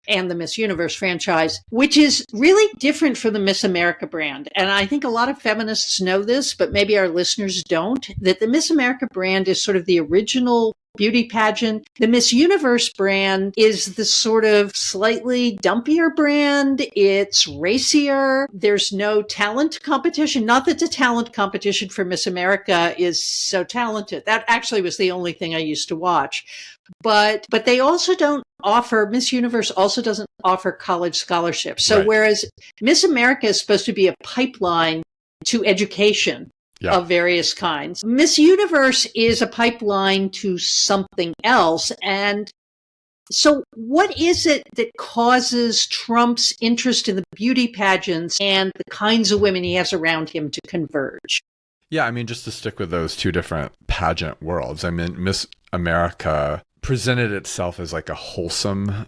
and the Miss Universe franchise, which is really different from the Miss America brand. And I think a lot of feminists know this, but maybe our listeners don't, that the Miss America brand is sort of the original beauty pageant. The Miss Universe brand is the sort of slightly dumpier brand. It's racier. There's no talent competition. Not that the talent competition for Miss America is so talented. That actually was the only thing I used to watch. But they also don't offer, Miss Universe also doesn't offer college scholarships. So Right. Whereas Miss America is supposed to be a pipeline to education of various kinds, Miss Universe is a pipeline to something else. And so what is it that causes Trump's interest in the beauty pageants and the kinds of women he has around him to converge? Yeah, I mean, just to stick with those two different pageant worlds, I mean, Miss America presented itself as like a wholesome,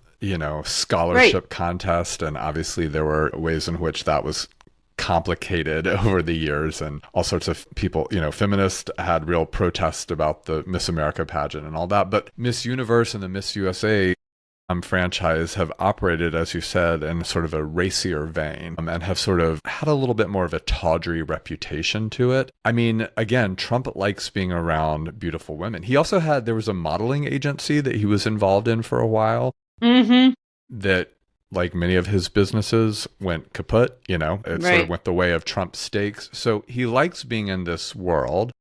scholarship contest. And obviously there were ways in which that was complicated over the years, and all sorts of people, feminists had real protest about the Miss America pageant and all that. But Miss Universe and the Miss USA franchise have operated, as you said, in sort of a racier vein, and have sort of had a little bit more of a tawdry reputation to it. I mean, again, Trump likes being around beautiful women. He also there was a modeling agency that he was involved in for a while, that, like many of his businesses, went kaput. It sort of went the way of Trump steaks. So he likes being in this world.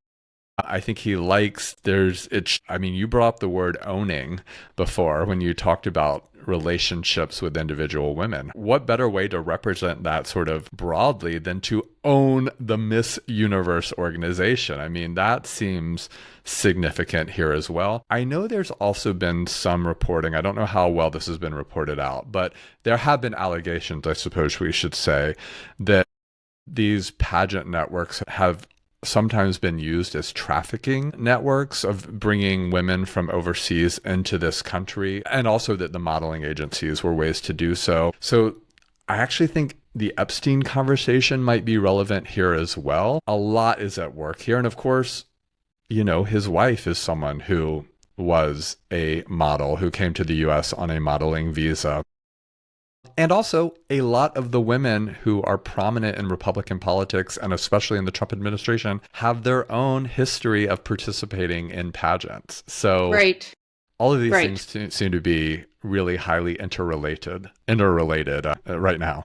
I think he likes, you brought up the word owning before when you talked about relationships with individual women. What better way to represent that sort of broadly than to own the Miss Universe organization? I mean, that seems significant here as well. I know there's also been some reporting, I don't know how well this has been reported out, but there have been allegations, I suppose we should say, that these pageant networks have sometimes been used as trafficking networks of bringing women from overseas into this country, and also that the modeling agencies were ways to do so. So I actually think the Epstein conversation might be relevant here as well. A lot is at work here. And of course, you know, his wife is someone who was a model who came to the US on a modeling visa. And also, a lot of the women who are prominent in Republican politics, and especially in the Trump administration, have their own history of participating in pageants. So Right. all of these Right. things seem to be really highly interrelated right now.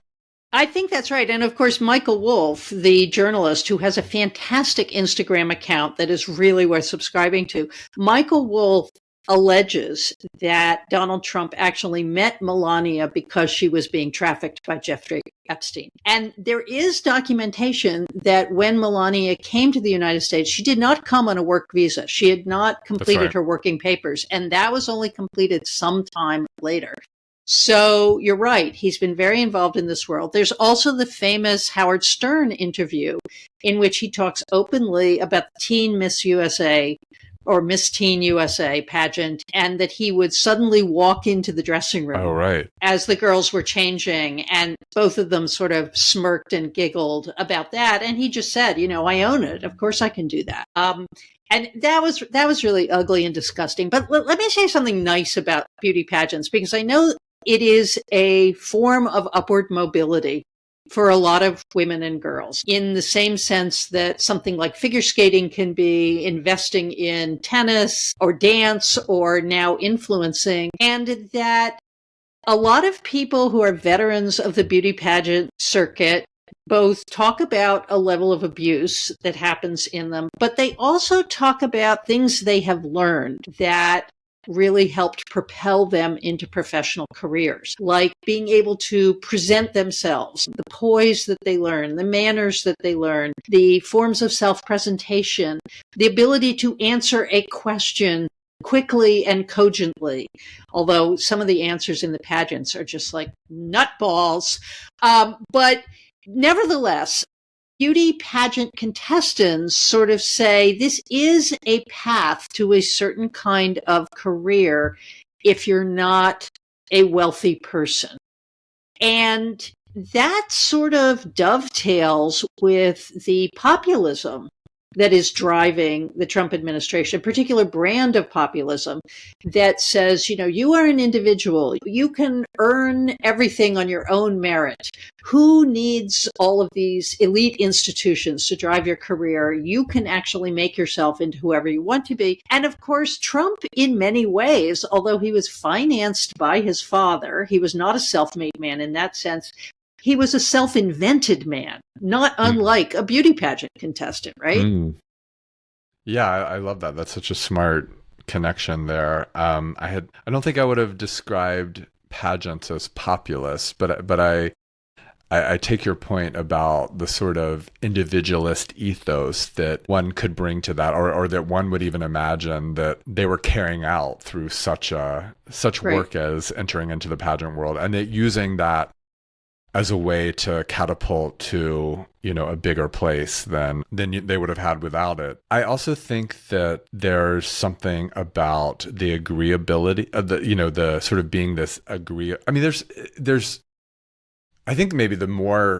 I think that's right. And of course, Michael Wolff, the journalist who has a fantastic Instagram account that is really worth subscribing to, Michael Wolff alleges that Donald Trump actually met Melania because she was being trafficked by Jeffrey Epstein. And there is documentation that when Melania came to the United States, she did not come on a work visa. She had not completed right. her working papers, and that was only completed sometime later. So you're right. He's been very involved in this world. There's also the famous Howard Stern interview in which he talks openly about the Teen Miss USA or Miss Teen USA pageant, and that he would suddenly walk into the dressing room Oh, right. as the girls were changing, and both of them sort of smirked and giggled about that. And he just said, you know, I own it. Of course I can do that. And that was really ugly and disgusting. But let me say something nice about beauty pageants, because I know it is a form of upward mobility for a lot of women and girls, in the same sense that something like figure skating can be investing in tennis or dance or now influencing, and that a lot of people who are veterans of the beauty pageant circuit both talk about a level of abuse that happens in them, but they also talk about things they have learned that really helped propel them into professional careers, like being able to present themselves, the poise that they learn, the manners that they learn, the forms of self-presentation, the ability to answer a question quickly and cogently, although some of the answers in the pageants are just like nutballs. But nevertheless, beauty pageant contestants sort of say this is a path to a certain kind of career if you're not a wealthy person. And that sort of dovetails with the populism that is driving the Trump administration, a particular brand of populism that says, you know, you are an individual. You can earn everything on your own merit. Who needs all of these elite institutions to drive your career? You can actually make yourself into whoever you want to be. And of course, Trump, in many ways, although he was financed by his father, he was not a self-made man in that sense. He was a self-invented man, not unlike a beauty pageant contestant, right? Mm. Yeah, I love that. That's such a smart connection there. I don't think I would have described pageants as populist, but I take your point about the sort of individualist ethos that one could bring to that, or that one would even imagine that they were carrying out through such work as entering into the pageant world, and that using that as a way to catapult to, you know, a bigger place than they would have had without it. I also think that there's something about the agreeability of the sort of being this I mean, there's I think maybe the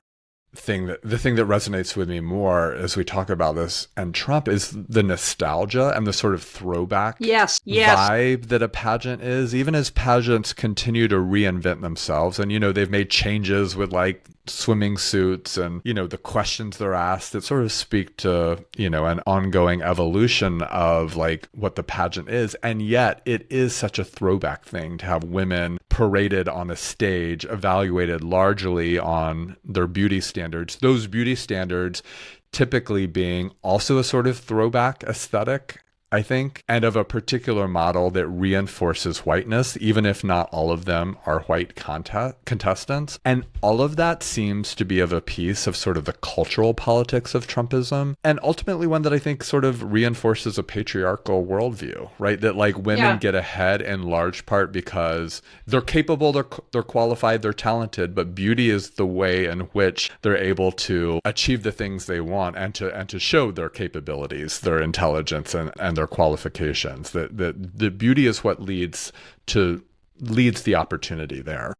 thing that resonates with me more as we talk about this and Trump is the nostalgia and the sort of throwback vibe that a pageant is, even as pageants continue to reinvent themselves. And, you know, they've made changes with like swimming suits and, you know, the questions they're asked that sort of speak to, you know, an ongoing evolution of like what the pageant is. And yet it is such a throwback thing to have women paraded on a stage, evaluated largely on their beauty standards. Those beauty standards typically being also a sort of throwback aesthetic. I think, and of a particular model that reinforces whiteness, even if not all of them are white contestants. And all of that seems to be of a piece of sort of the cultural politics of Trumpism, and ultimately one that I think sort of reinforces a patriarchal worldview, right? That like women get ahead in large part because they're capable, they're qualified, they're talented, but beauty is the way in which they're able to achieve the things they want and to show their capabilities, their intelligence, and their qualifications. That the beauty is what leads the opportunity there.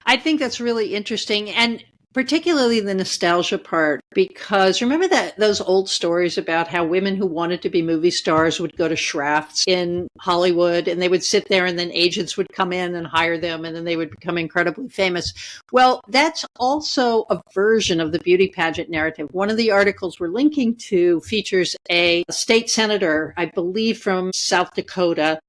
I think that's really interesting, and particularly the nostalgia part, because remember those old stories about how women who wanted to be movie stars would go to Schrafft's in Hollywood, and they would sit there, and then agents would come in and hire them, and then they would become incredibly famous. Well, that's also a version of the beauty pageant narrative. One of the articles we're linking to features a state senator, I believe from South Dakota,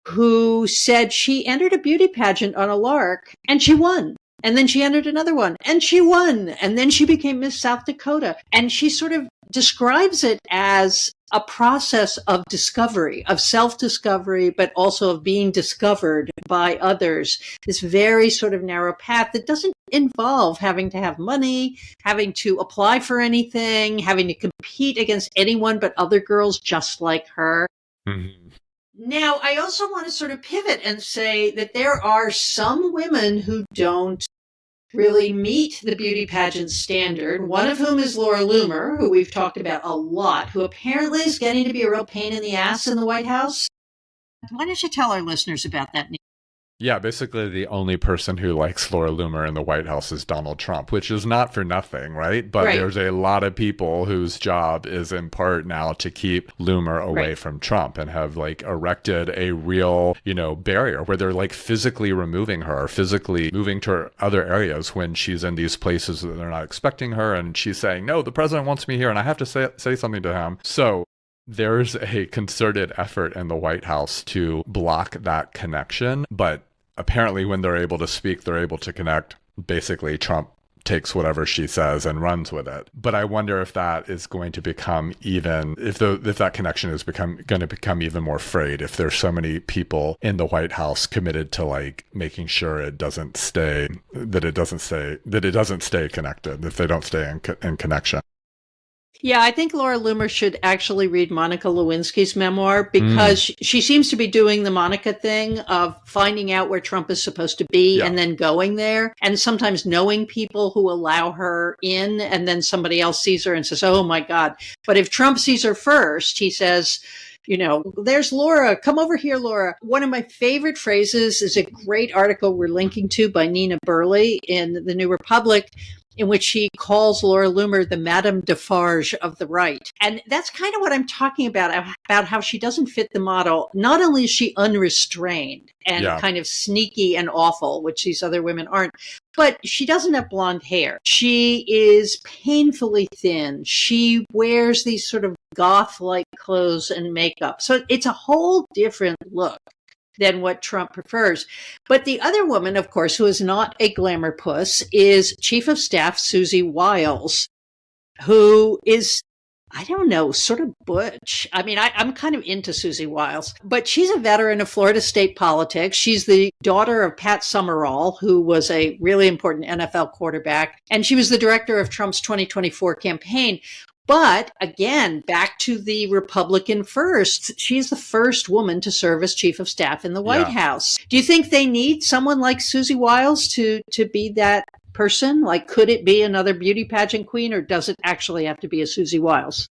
who said she entered a beauty pageant on a lark and she won. And then she entered another one and she won. And then she became Miss South Dakota. And she sort of describes it as a process of discovery, of self-discovery, but also of being discovered by others. This very sort of narrow path that doesn't involve having to have money, having to apply for anything, having to compete against anyone but other girls just like her. Mm-hmm. Now, I also want to sort of pivot and say that there are some women who don't really meet the beauty pageant standard, one of whom is Laura Loomer, who we've talked about a lot, who apparently is getting to be a real pain in the ass in the White House. Why don't you tell our listeners about that? Yeah, basically the only person who likes Laura Loomer in the White House is Donald Trump, which is not for nothing, right? But there's a lot of people whose job is in part now to keep Loomer away from Trump and have like erected a real, barrier where they're like physically removing her, physically moving to her other areas when she's in these places that they're not expecting her. And she's saying, no, the president wants me here and I have to say something to him. So there's a concerted effort in the White House to block that connection. But apparently when they're able to speak, they're able to connect. Basically, Trump takes whatever she says and runs with it. But I wonder if that is going to become even, if that connection is going to become even more frayed, if there's so many people in the White House committed to like making sure it doesn't stay connected, if they don't stay in connection. Yeah, I think Laura Loomer should actually read Monica Lewinsky's memoir because she seems to be doing the Monica thing of finding out where Trump is supposed to be and then going there, and sometimes knowing people who allow her in, and then somebody else sees her and says, oh my God. But if Trump sees her first, he says, there's Laura. Come over here, Laura. One of my favorite phrases is a great article we're linking to by Nina Burley in the New Republic, in which she calls Laura Loomer the Madame Defarge of the right. And that's kind of what I'm talking about how she doesn't fit the model. Not only is she unrestrained and kind of sneaky and awful, which these other women aren't, but she doesn't have blonde hair. She is painfully thin. She wears these sort of goth-like clothes and makeup. So it's a whole different look than what Trump prefers. But the other woman, of course, who is not a glamour puss, is Chief of Staff Susie Wiles, who is, I don't know, sort of butch. I mean, I'm kind of into Susie Wiles, but she's a veteran of Florida state politics. She's the daughter of Pat Summerall, who was a really important NFL quarterback, and she was the director of Trump's 2024 campaign. But again, back to the Republican first, she's the first woman to serve as chief of staff in the White House. Do you think they need someone like Susie Wiles to be that person? Like, could it be another beauty pageant queen, or does it actually have to be a Susie Wiles?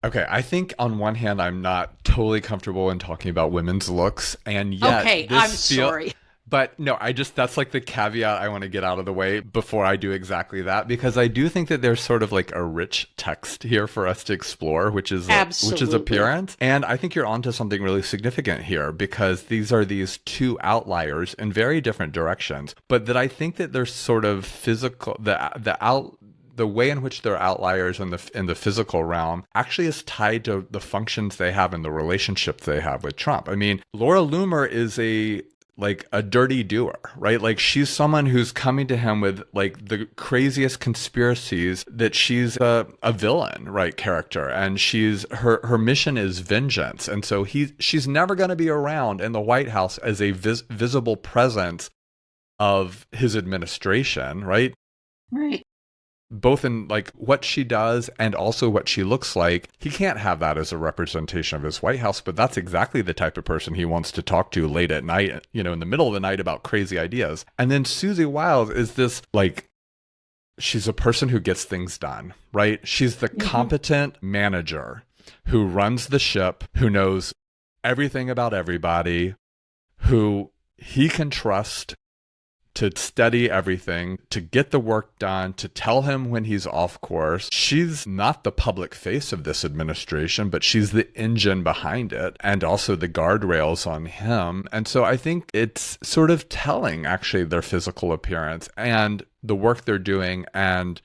Okay, I think on one hand, I'm not totally comfortable in talking about women's looks, and yet sorry. But no, that's like the caveat I want to get out of the way before I do exactly that, because I do think that there's sort of like a rich text here for us to explore, which is appearance. And I think you're onto something really significant here, because these are these two outliers in very different directions, but that I think that there's sort of physical, the way in which they're outliers in the physical realm actually is tied to the functions they have and the relationships they have with Trump. I mean, Laura Loomer is like a dirty doer, right? Like she's someone who's coming to him with like the craziest conspiracies that she's a villain, right, character. And her mission is vengeance. And so she's never going to be around in the White House as a visible presence of his administration, right? Right. Both in like what she does and also what she looks like. He can't have that as a representation of his White House, but that's exactly the type of person he wants to talk to late at night, you know, in the middle of the night about crazy ideas. And then Susie Wiles is this like, she's a person who gets things done, right? She's the competent manager who runs the ship, who knows everything about everybody, who he can trust to study everything, to get the work done, to tell him when he's off course. She's not the public face of this administration, but she's the engine behind it and also the guardrails on him. And so I think it's sort of telling, actually, their physical appearance and the work they're doing and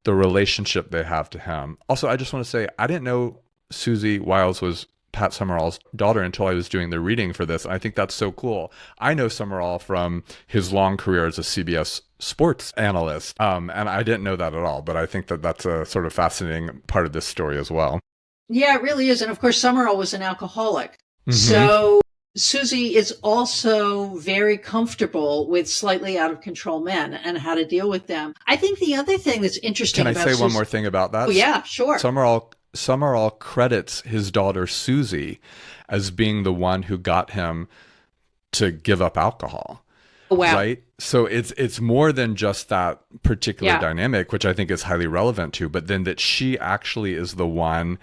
the relationship they have to him. Also, I just want to say, I didn't know Susie Wiles was Pat Summerall's daughter until I was doing the reading for this. I think that's so cool. I know Summerall from his long career as a CBS sports analyst, and I didn't know that at all, but I think that that's a sort of fascinating part of this story as well. Yeah, it really is. And of course, Summerall was an alcoholic. So Susie is also very comfortable with slightly out of control men and how to deal with them. I think the other thing that's interesting about Can I say one more thing about that? Oh, yeah, sure. Summerall credits his daughter Susie as being the one who got him to give up alcohol. Wow. Right? So it's more than just that particular dynamic, which I think is highly relevant to, but then that she actually is the one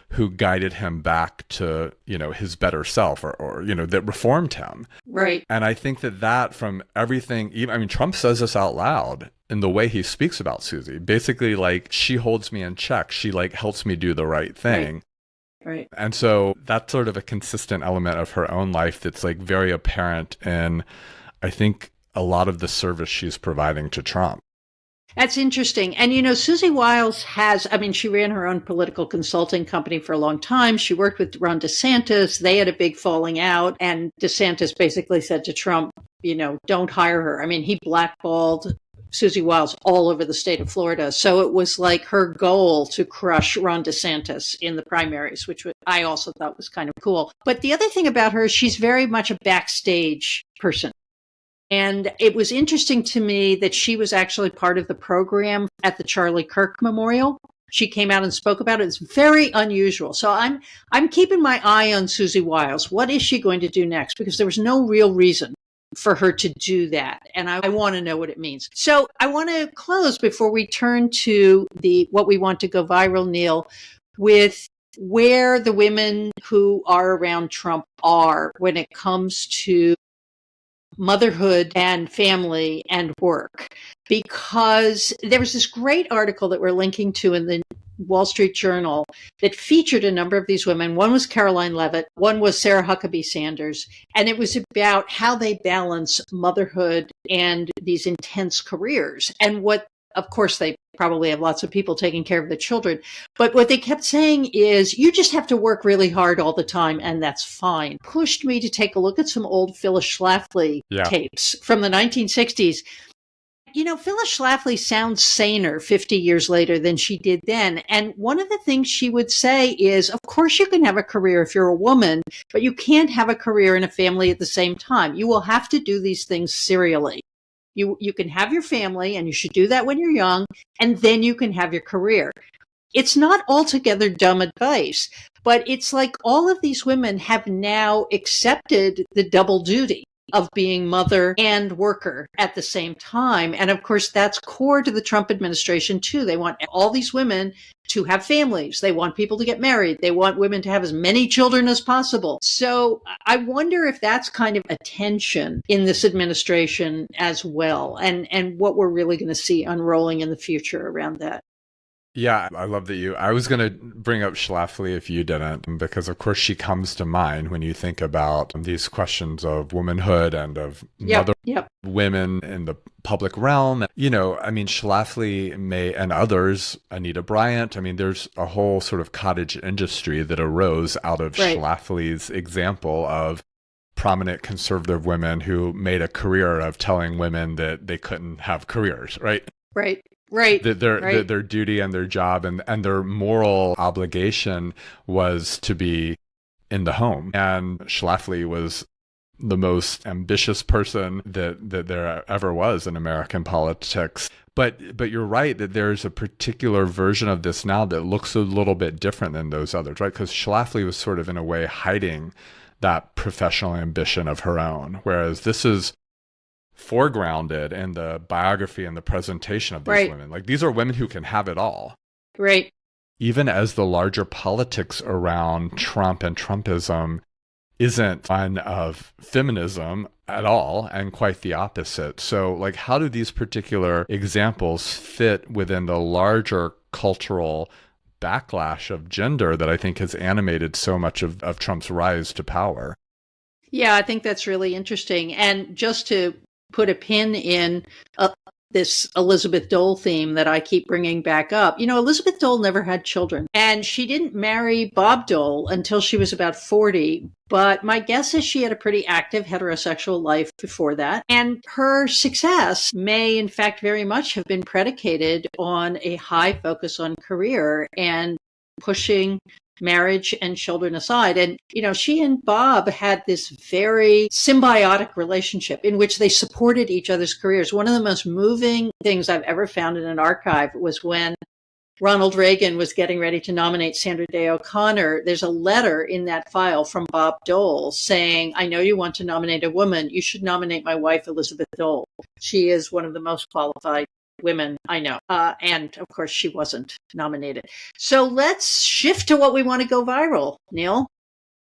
who guided him back to, you know, his better self or you know, that reformed him. Right. And I think that from everything, even, I mean, Trump says this out loud in the way he speaks about Susie, basically like, she holds me in check. She like helps me do the right thing. Right. And so that's sort of a consistent element of her own life that's like very apparent in, I think, a lot of the service she's providing to Trump. That's interesting. And, you know, Susie Wiles she ran her own political consulting company for a long time. She worked with Ron DeSantis. They had a big falling out. And DeSantis basically said to Trump, you know, don't hire her. I mean, he blackballed Susie Wiles all over the state of Florida. So it was like her goal to crush Ron DeSantis in the primaries, which I also thought was kind of cool. But the other thing about her is she's very much a backstage person. And it was interesting to me that she was actually part of the program at the Charlie Kirk Memorial. She came out and spoke about it. It's very unusual. So I'm keeping my eye on Susie Wiles. What is she going to do next? Because there was no real reason for her to do that. And I want to know what it means. So I want to close before we turn to what we want to go viral, Neil, with where the women who are around Trump are when it comes to motherhood and family and work. Because there was this great article that we're linking to in the Wall Street Journal that featured a number of these women. One was Caroline Levitt, one was Sarah Huckabee Sanders, and it was about how they balance motherhood and these intense careers. And what, of course, they probably have lots of people taking care of the children, but what they kept saying is, you just have to work really hard all the time, and that's fine. Pushed me to take a look at some old Phyllis Schlafly tapes from the 1960s. You know, Phyllis Schlafly sounds saner 50 years later than she did then. And one of the things she would say is, of course, you can have a career if you're a woman, but you can't have a career and a family at the same time. You will have to do these things serially. You can have your family, and you should do that when you're young, and then you can have your career. It's not altogether dumb advice, but it's like all of these women have now accepted the double duty of being mother and worker at the same time. And of course, that's core to the Trump administration too. They want all these women to have families. They want people to get married. They want women to have as many children as possible. So I wonder if that's kind of a tension in this administration as well, and what we're really going to see unrolling in the future around that. Yeah, I love that I was going to bring up Schlafly if you didn't, because of course she comes to mind when you think about these questions of womanhood and of women in the public realm. You know, I mean, Schlafly and others, Anita Bryant, I mean, there's a whole sort of cottage industry that arose out of Schlafly's example of prominent conservative women who made a career of telling women that they couldn't have careers, right? Right. Right. That their duty and their job and their moral obligation was to be in the home. And Schlafly was the most ambitious person that there ever was in American politics. But you're right that there's a particular version of this now that looks a little bit different than those others, right? Because Schlafly was sort of in a way hiding that professional ambition of her own, whereas this is foregrounded in the biography and the presentation of these women. Like, these are women who can have it all. Right. Even as the larger politics around Trump and Trumpism isn't one of feminism at all, and quite the opposite. So, like, how do these particular examples fit within the larger cultural backlash of gender that I think has animated so much of Trump's rise to power? Yeah, I think that's really interesting. And just to put a pin in this Elizabeth Dole theme that I keep bringing back up. You know, Elizabeth Dole never had children, and she didn't marry Bob Dole until she was about 40. But my guess is she had a pretty active heterosexual life before that. And her success may, in fact, very much have been predicated on a high focus on career and pushing marriage and children aside. And, you know, she and Bob had this very symbiotic relationship in which they supported each other's careers. One of the most moving things I've ever found in an archive was when Ronald Reagan was getting ready to nominate Sandra Day O'Connor. There's a letter in that file from Bob Dole saying, I know you want to nominate a woman. You should nominate my wife, Elizabeth Dole. She is one of the most qualified women I know. And of course, she wasn't nominated. So let's shift to what we want to go viral, Neil.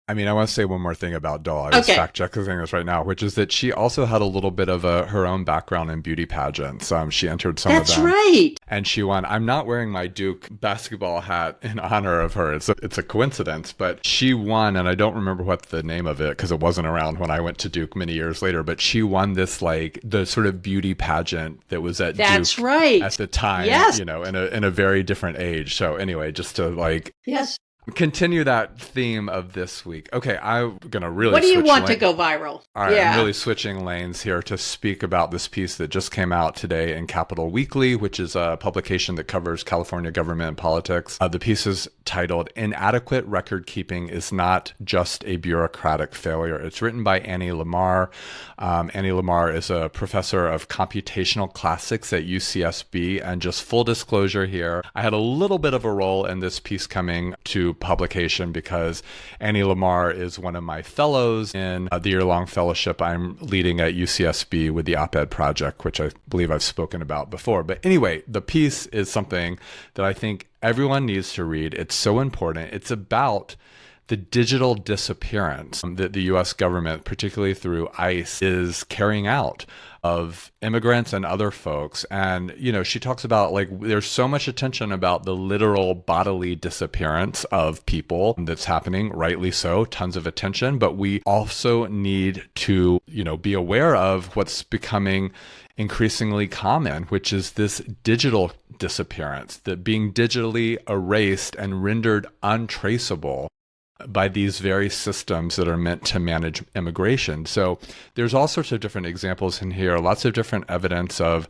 I mean, I want to say one more thing about Doll. I was fact checking this right now, which is that she also had a little bit of her own background in beauty pageants. She entered some of them. That's right. And she won. I'm not wearing my Duke basketball hat in honor of her. It's a coincidence, but she won, and I don't remember what the name of it because it wasn't around when I went to Duke many years later. But she won this, like, the sort of beauty pageant that was at That's Duke right. at the time. Yes. You know, in a very different age. So anyway, just to like. Yes. Continue that theme of this week. Okay, I'm going to really What do you want to go viral? All right, I'm really switching lanes here to speak about this piece that just came out today in Capital Weekly, which is a publication that covers California government and politics. The piece is titled, Inadequate Record Keeping is Not Just a Bureaucratic Failure. It's written by Annie Lamar. Annie Lamar is a professor of computational classics at UCSB. And just full disclosure here, I had a little bit of a role in this piece coming to publication because Annie Lamar is one of my fellows in the year-long fellowship I'm leading at UCSB with the Op-Ed Project, which I believe I've spoken about before. But anyway, the piece is something that I think everyone needs to read. It's so important. It's about the digital disappearance that the U.S. government, particularly through ICE, is carrying out of immigrants and other folks. And, you know, she talks about, like, there's so much attention about the literal bodily disappearance of people that's happening, rightly so, tons of attention. But we also need to, you know, be aware of what's becoming increasingly common, which is this digital disappearance, that being digitally erased and rendered untraceable by these very systems that are meant to manage immigration. So there's all sorts of different examples in here, lots of different evidence of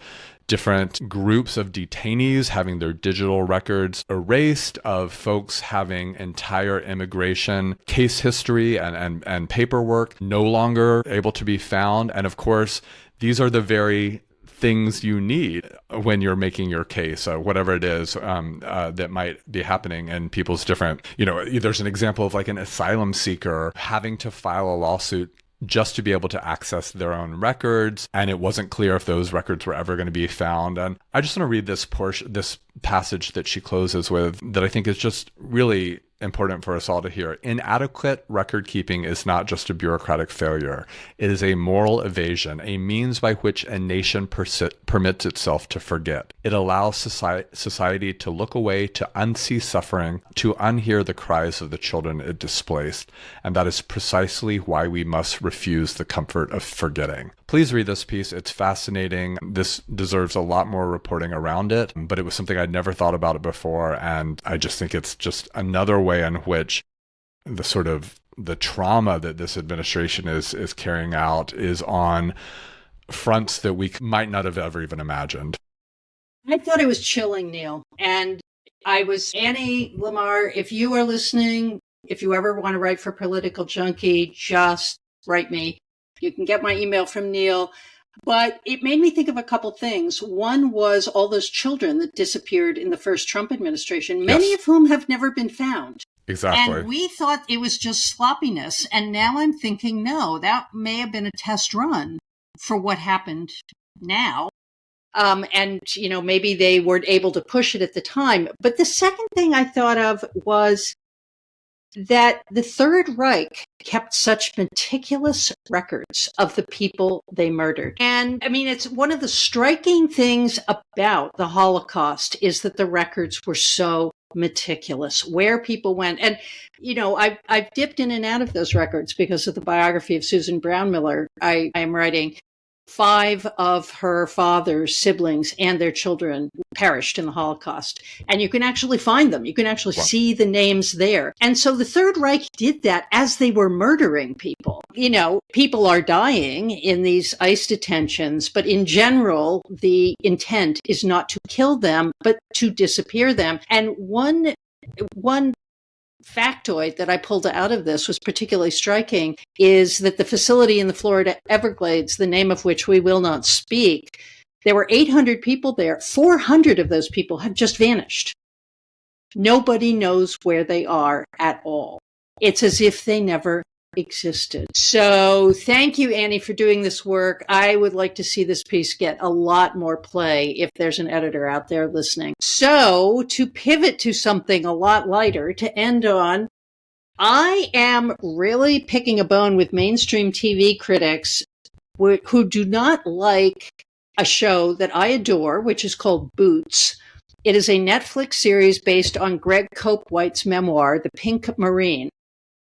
different groups of detainees having their digital records erased, of folks having entire immigration case history and paperwork no longer able to be found. And of course, these are the very things you need when you're making your case, whatever it is that might be happening in people's different, you know, there's an example of like an asylum seeker having to file a lawsuit just to be able to access their own records. And it wasn't clear if those records were ever going to be found. And I just want to read this passage that she closes with that I think is just really important for us all to hear. Inadequate record keeping is not just a bureaucratic failure. It is a moral evasion, a means by which a nation permits itself to forget. It allows society to look away, to unsee suffering, to unhear the cries of the children it displaced. And that is precisely why we must refuse the comfort of forgetting. Please read this piece. It's fascinating. This deserves a lot more reporting around it, but it was something I'd never thought about it before. And I just think it's just another way in which the sort of the trauma that this administration is carrying out is on fronts that we might not have ever even imagined. I thought it was chilling, Neil. And Annie Lamar, if you are listening, if you ever want to write for Political Junkie, just write me. You can get my email from Neil. But it made me think of a couple things. One was all those children that disappeared in the first Trump administration, many of whom have never been found. Exactly. And we thought it was just sloppiness. And now I'm thinking, no, that may have been a test run for what happened now. And, maybe they weren't able to push it at the time. But the second thing I thought of was that the Third Reich kept such meticulous records of the people they murdered. And I mean, it's one of the striking things about the Holocaust is that the records were so meticulous, where people went. And, I've dipped in and out of those records because of the biography of Susan Brown Miller I am writing. 5 of her father's siblings and their children perished in the Holocaust. And you can actually find them. You can actually see the names there. And so the Third Reich did that as they were murdering people. People are dying in these ICE detentions, but in general, the intent is not to kill them, but to disappear them. And one factoid that I pulled out of this was particularly striking is that the facility in the Florida Everglades, the name of which we will not speak, there were 800 people there. 400 of those people have just vanished. Nobody knows where they are at all. It's as if they never existed. So thank you, Annie, for doing this work. I would like to see this piece get a lot more play if there's an editor out there listening. So to pivot to something a lot lighter to end on, I am really picking a bone with mainstream TV critics who do not like a show that I adore, which is called Boots. It is a Netflix series based on Greg Cope White's memoir, The Pink Marine.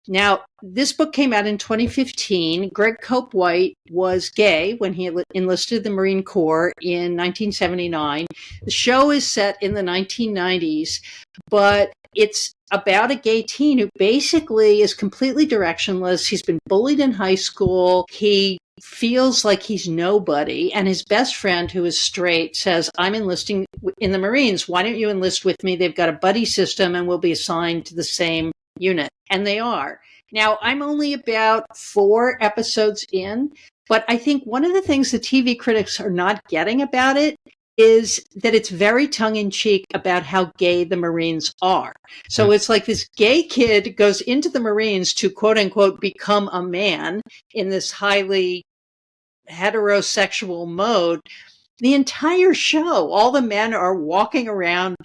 Now, this book came out in 2015. Greg Cope White was gay when he enlisted the Marine Corps in 1979. The show is set in the 1990s, but it's about a gay teen who basically is completely directionless. He's been bullied in high school. He feels like he's nobody. And his best friend, who is straight, says, I'm enlisting in the Marines. Why don't you enlist with me? They've got a buddy system and we'll be assigned to the same unit. And they are. Now, I'm only about 4 episodes in, but I think one of the things the TV critics are not getting about it is that it's very tongue-in-cheek about how gay the Marines are. So it's like this gay kid goes into the Marines to, quote-unquote, become a man in this highly heterosexual mode. The entire show, all the men are walking around,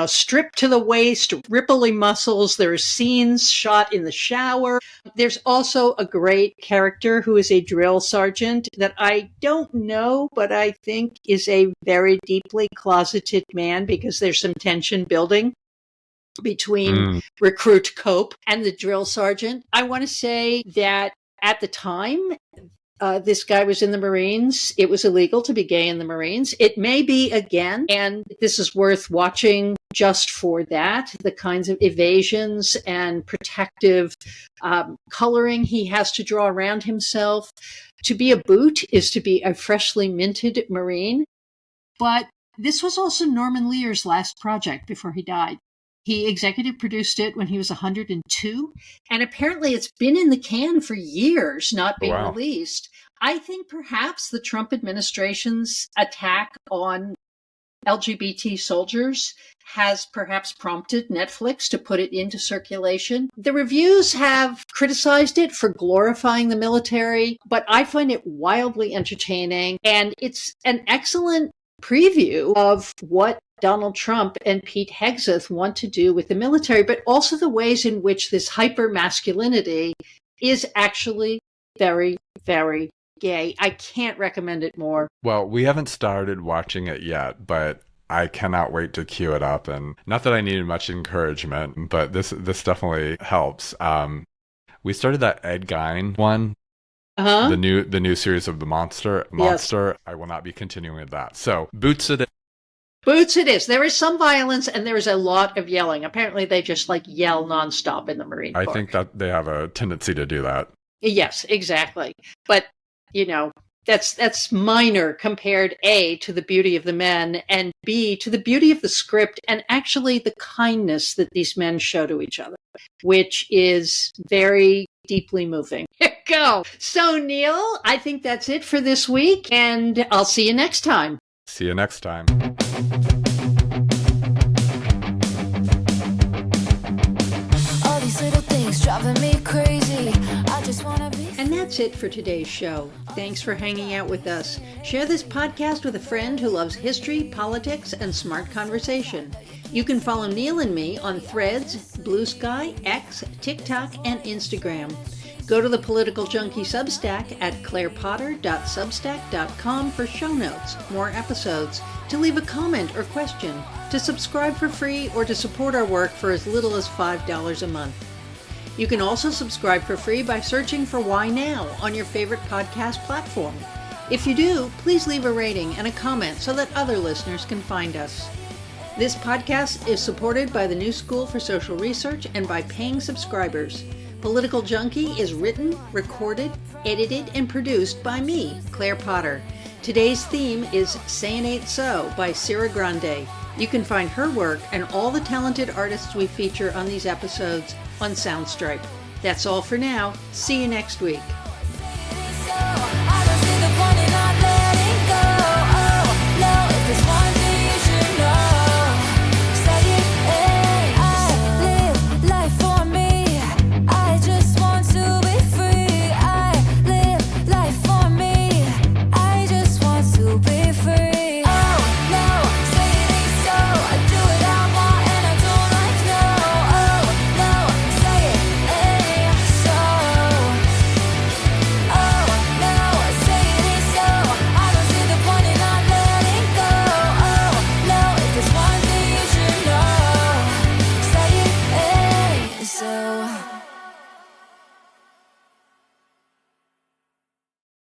stripped to the waist, ripply muscles. There are scenes shot in the shower. There's also a great character who is a drill sergeant that I don't know, but I think is a very deeply closeted man because there's some tension building between recruit Cope and the drill sergeant. I want to say that at the time, this guy was in the Marines. It was illegal to be gay in the Marines. It may be again, and this is worth watching just for that, the kinds of evasions and protective coloring he has to draw around himself. To be a boot is to be a freshly minted Marine. But this was also Norman Lear's last project before he died. He executive produced it when he was 102, and apparently it's been in the can for years, not being released. I think perhaps the Trump administration's attack on LGBT soldiers has perhaps prompted Netflix to put it into circulation. The reviews have criticized it for glorifying the military, but I find it wildly entertaining, and it's an excellent preview of what Donald Trump and Pete Hegseth want to do with the military, but also the ways in which this hyper-masculinity is actually very, very gay. I can't recommend it more. Well, we haven't started watching it yet, but I cannot wait to queue it up. And not that I needed much encouragement, but this definitely helps. We started that Ed Gein one. The new series of the Monster. Yes. I will not be continuing with that. So Boots it. Boots it is. There is some violence and there is a lot of yelling. Apparently they just like yell nonstop in the Marine Corps. I think that they have a tendency to do that. Yes, exactly. But, that's minor compared A, to the beauty of the men, and B, to the beauty of the script and actually the kindness that these men show to each other, which is very deeply moving. Here we go. So, Neil, I think that's it for this week, and I'll see you next time. See you next time. All these little things driving me crazy. I just wanna be. And that's it for today's show. Thanks for hanging out with us. Share this podcast with a friend who loves history, politics, and smart conversation. You can follow Neil and me on Threads, Blue Sky, X, TikTok, and Instagram. Go to the Political Junkie Substack at clairepotter.substack.com for show notes, more episodes, to leave a comment or question, to subscribe for free, or to support our work for as little as $5 a month. You can also subscribe for free by searching for Why Now on your favorite podcast platform. If you do, please leave a rating and a comment so that other listeners can find us. This podcast is supported by the New School for Social Research and by paying subscribers. Political Junkie is written, recorded, edited, and produced by me, Claire Potter. Today's theme is Sayin' Ain't So by Sierra Grande. You can find her work and all the talented artists we feature on these episodes on Soundstripe. That's all for now. See you next week.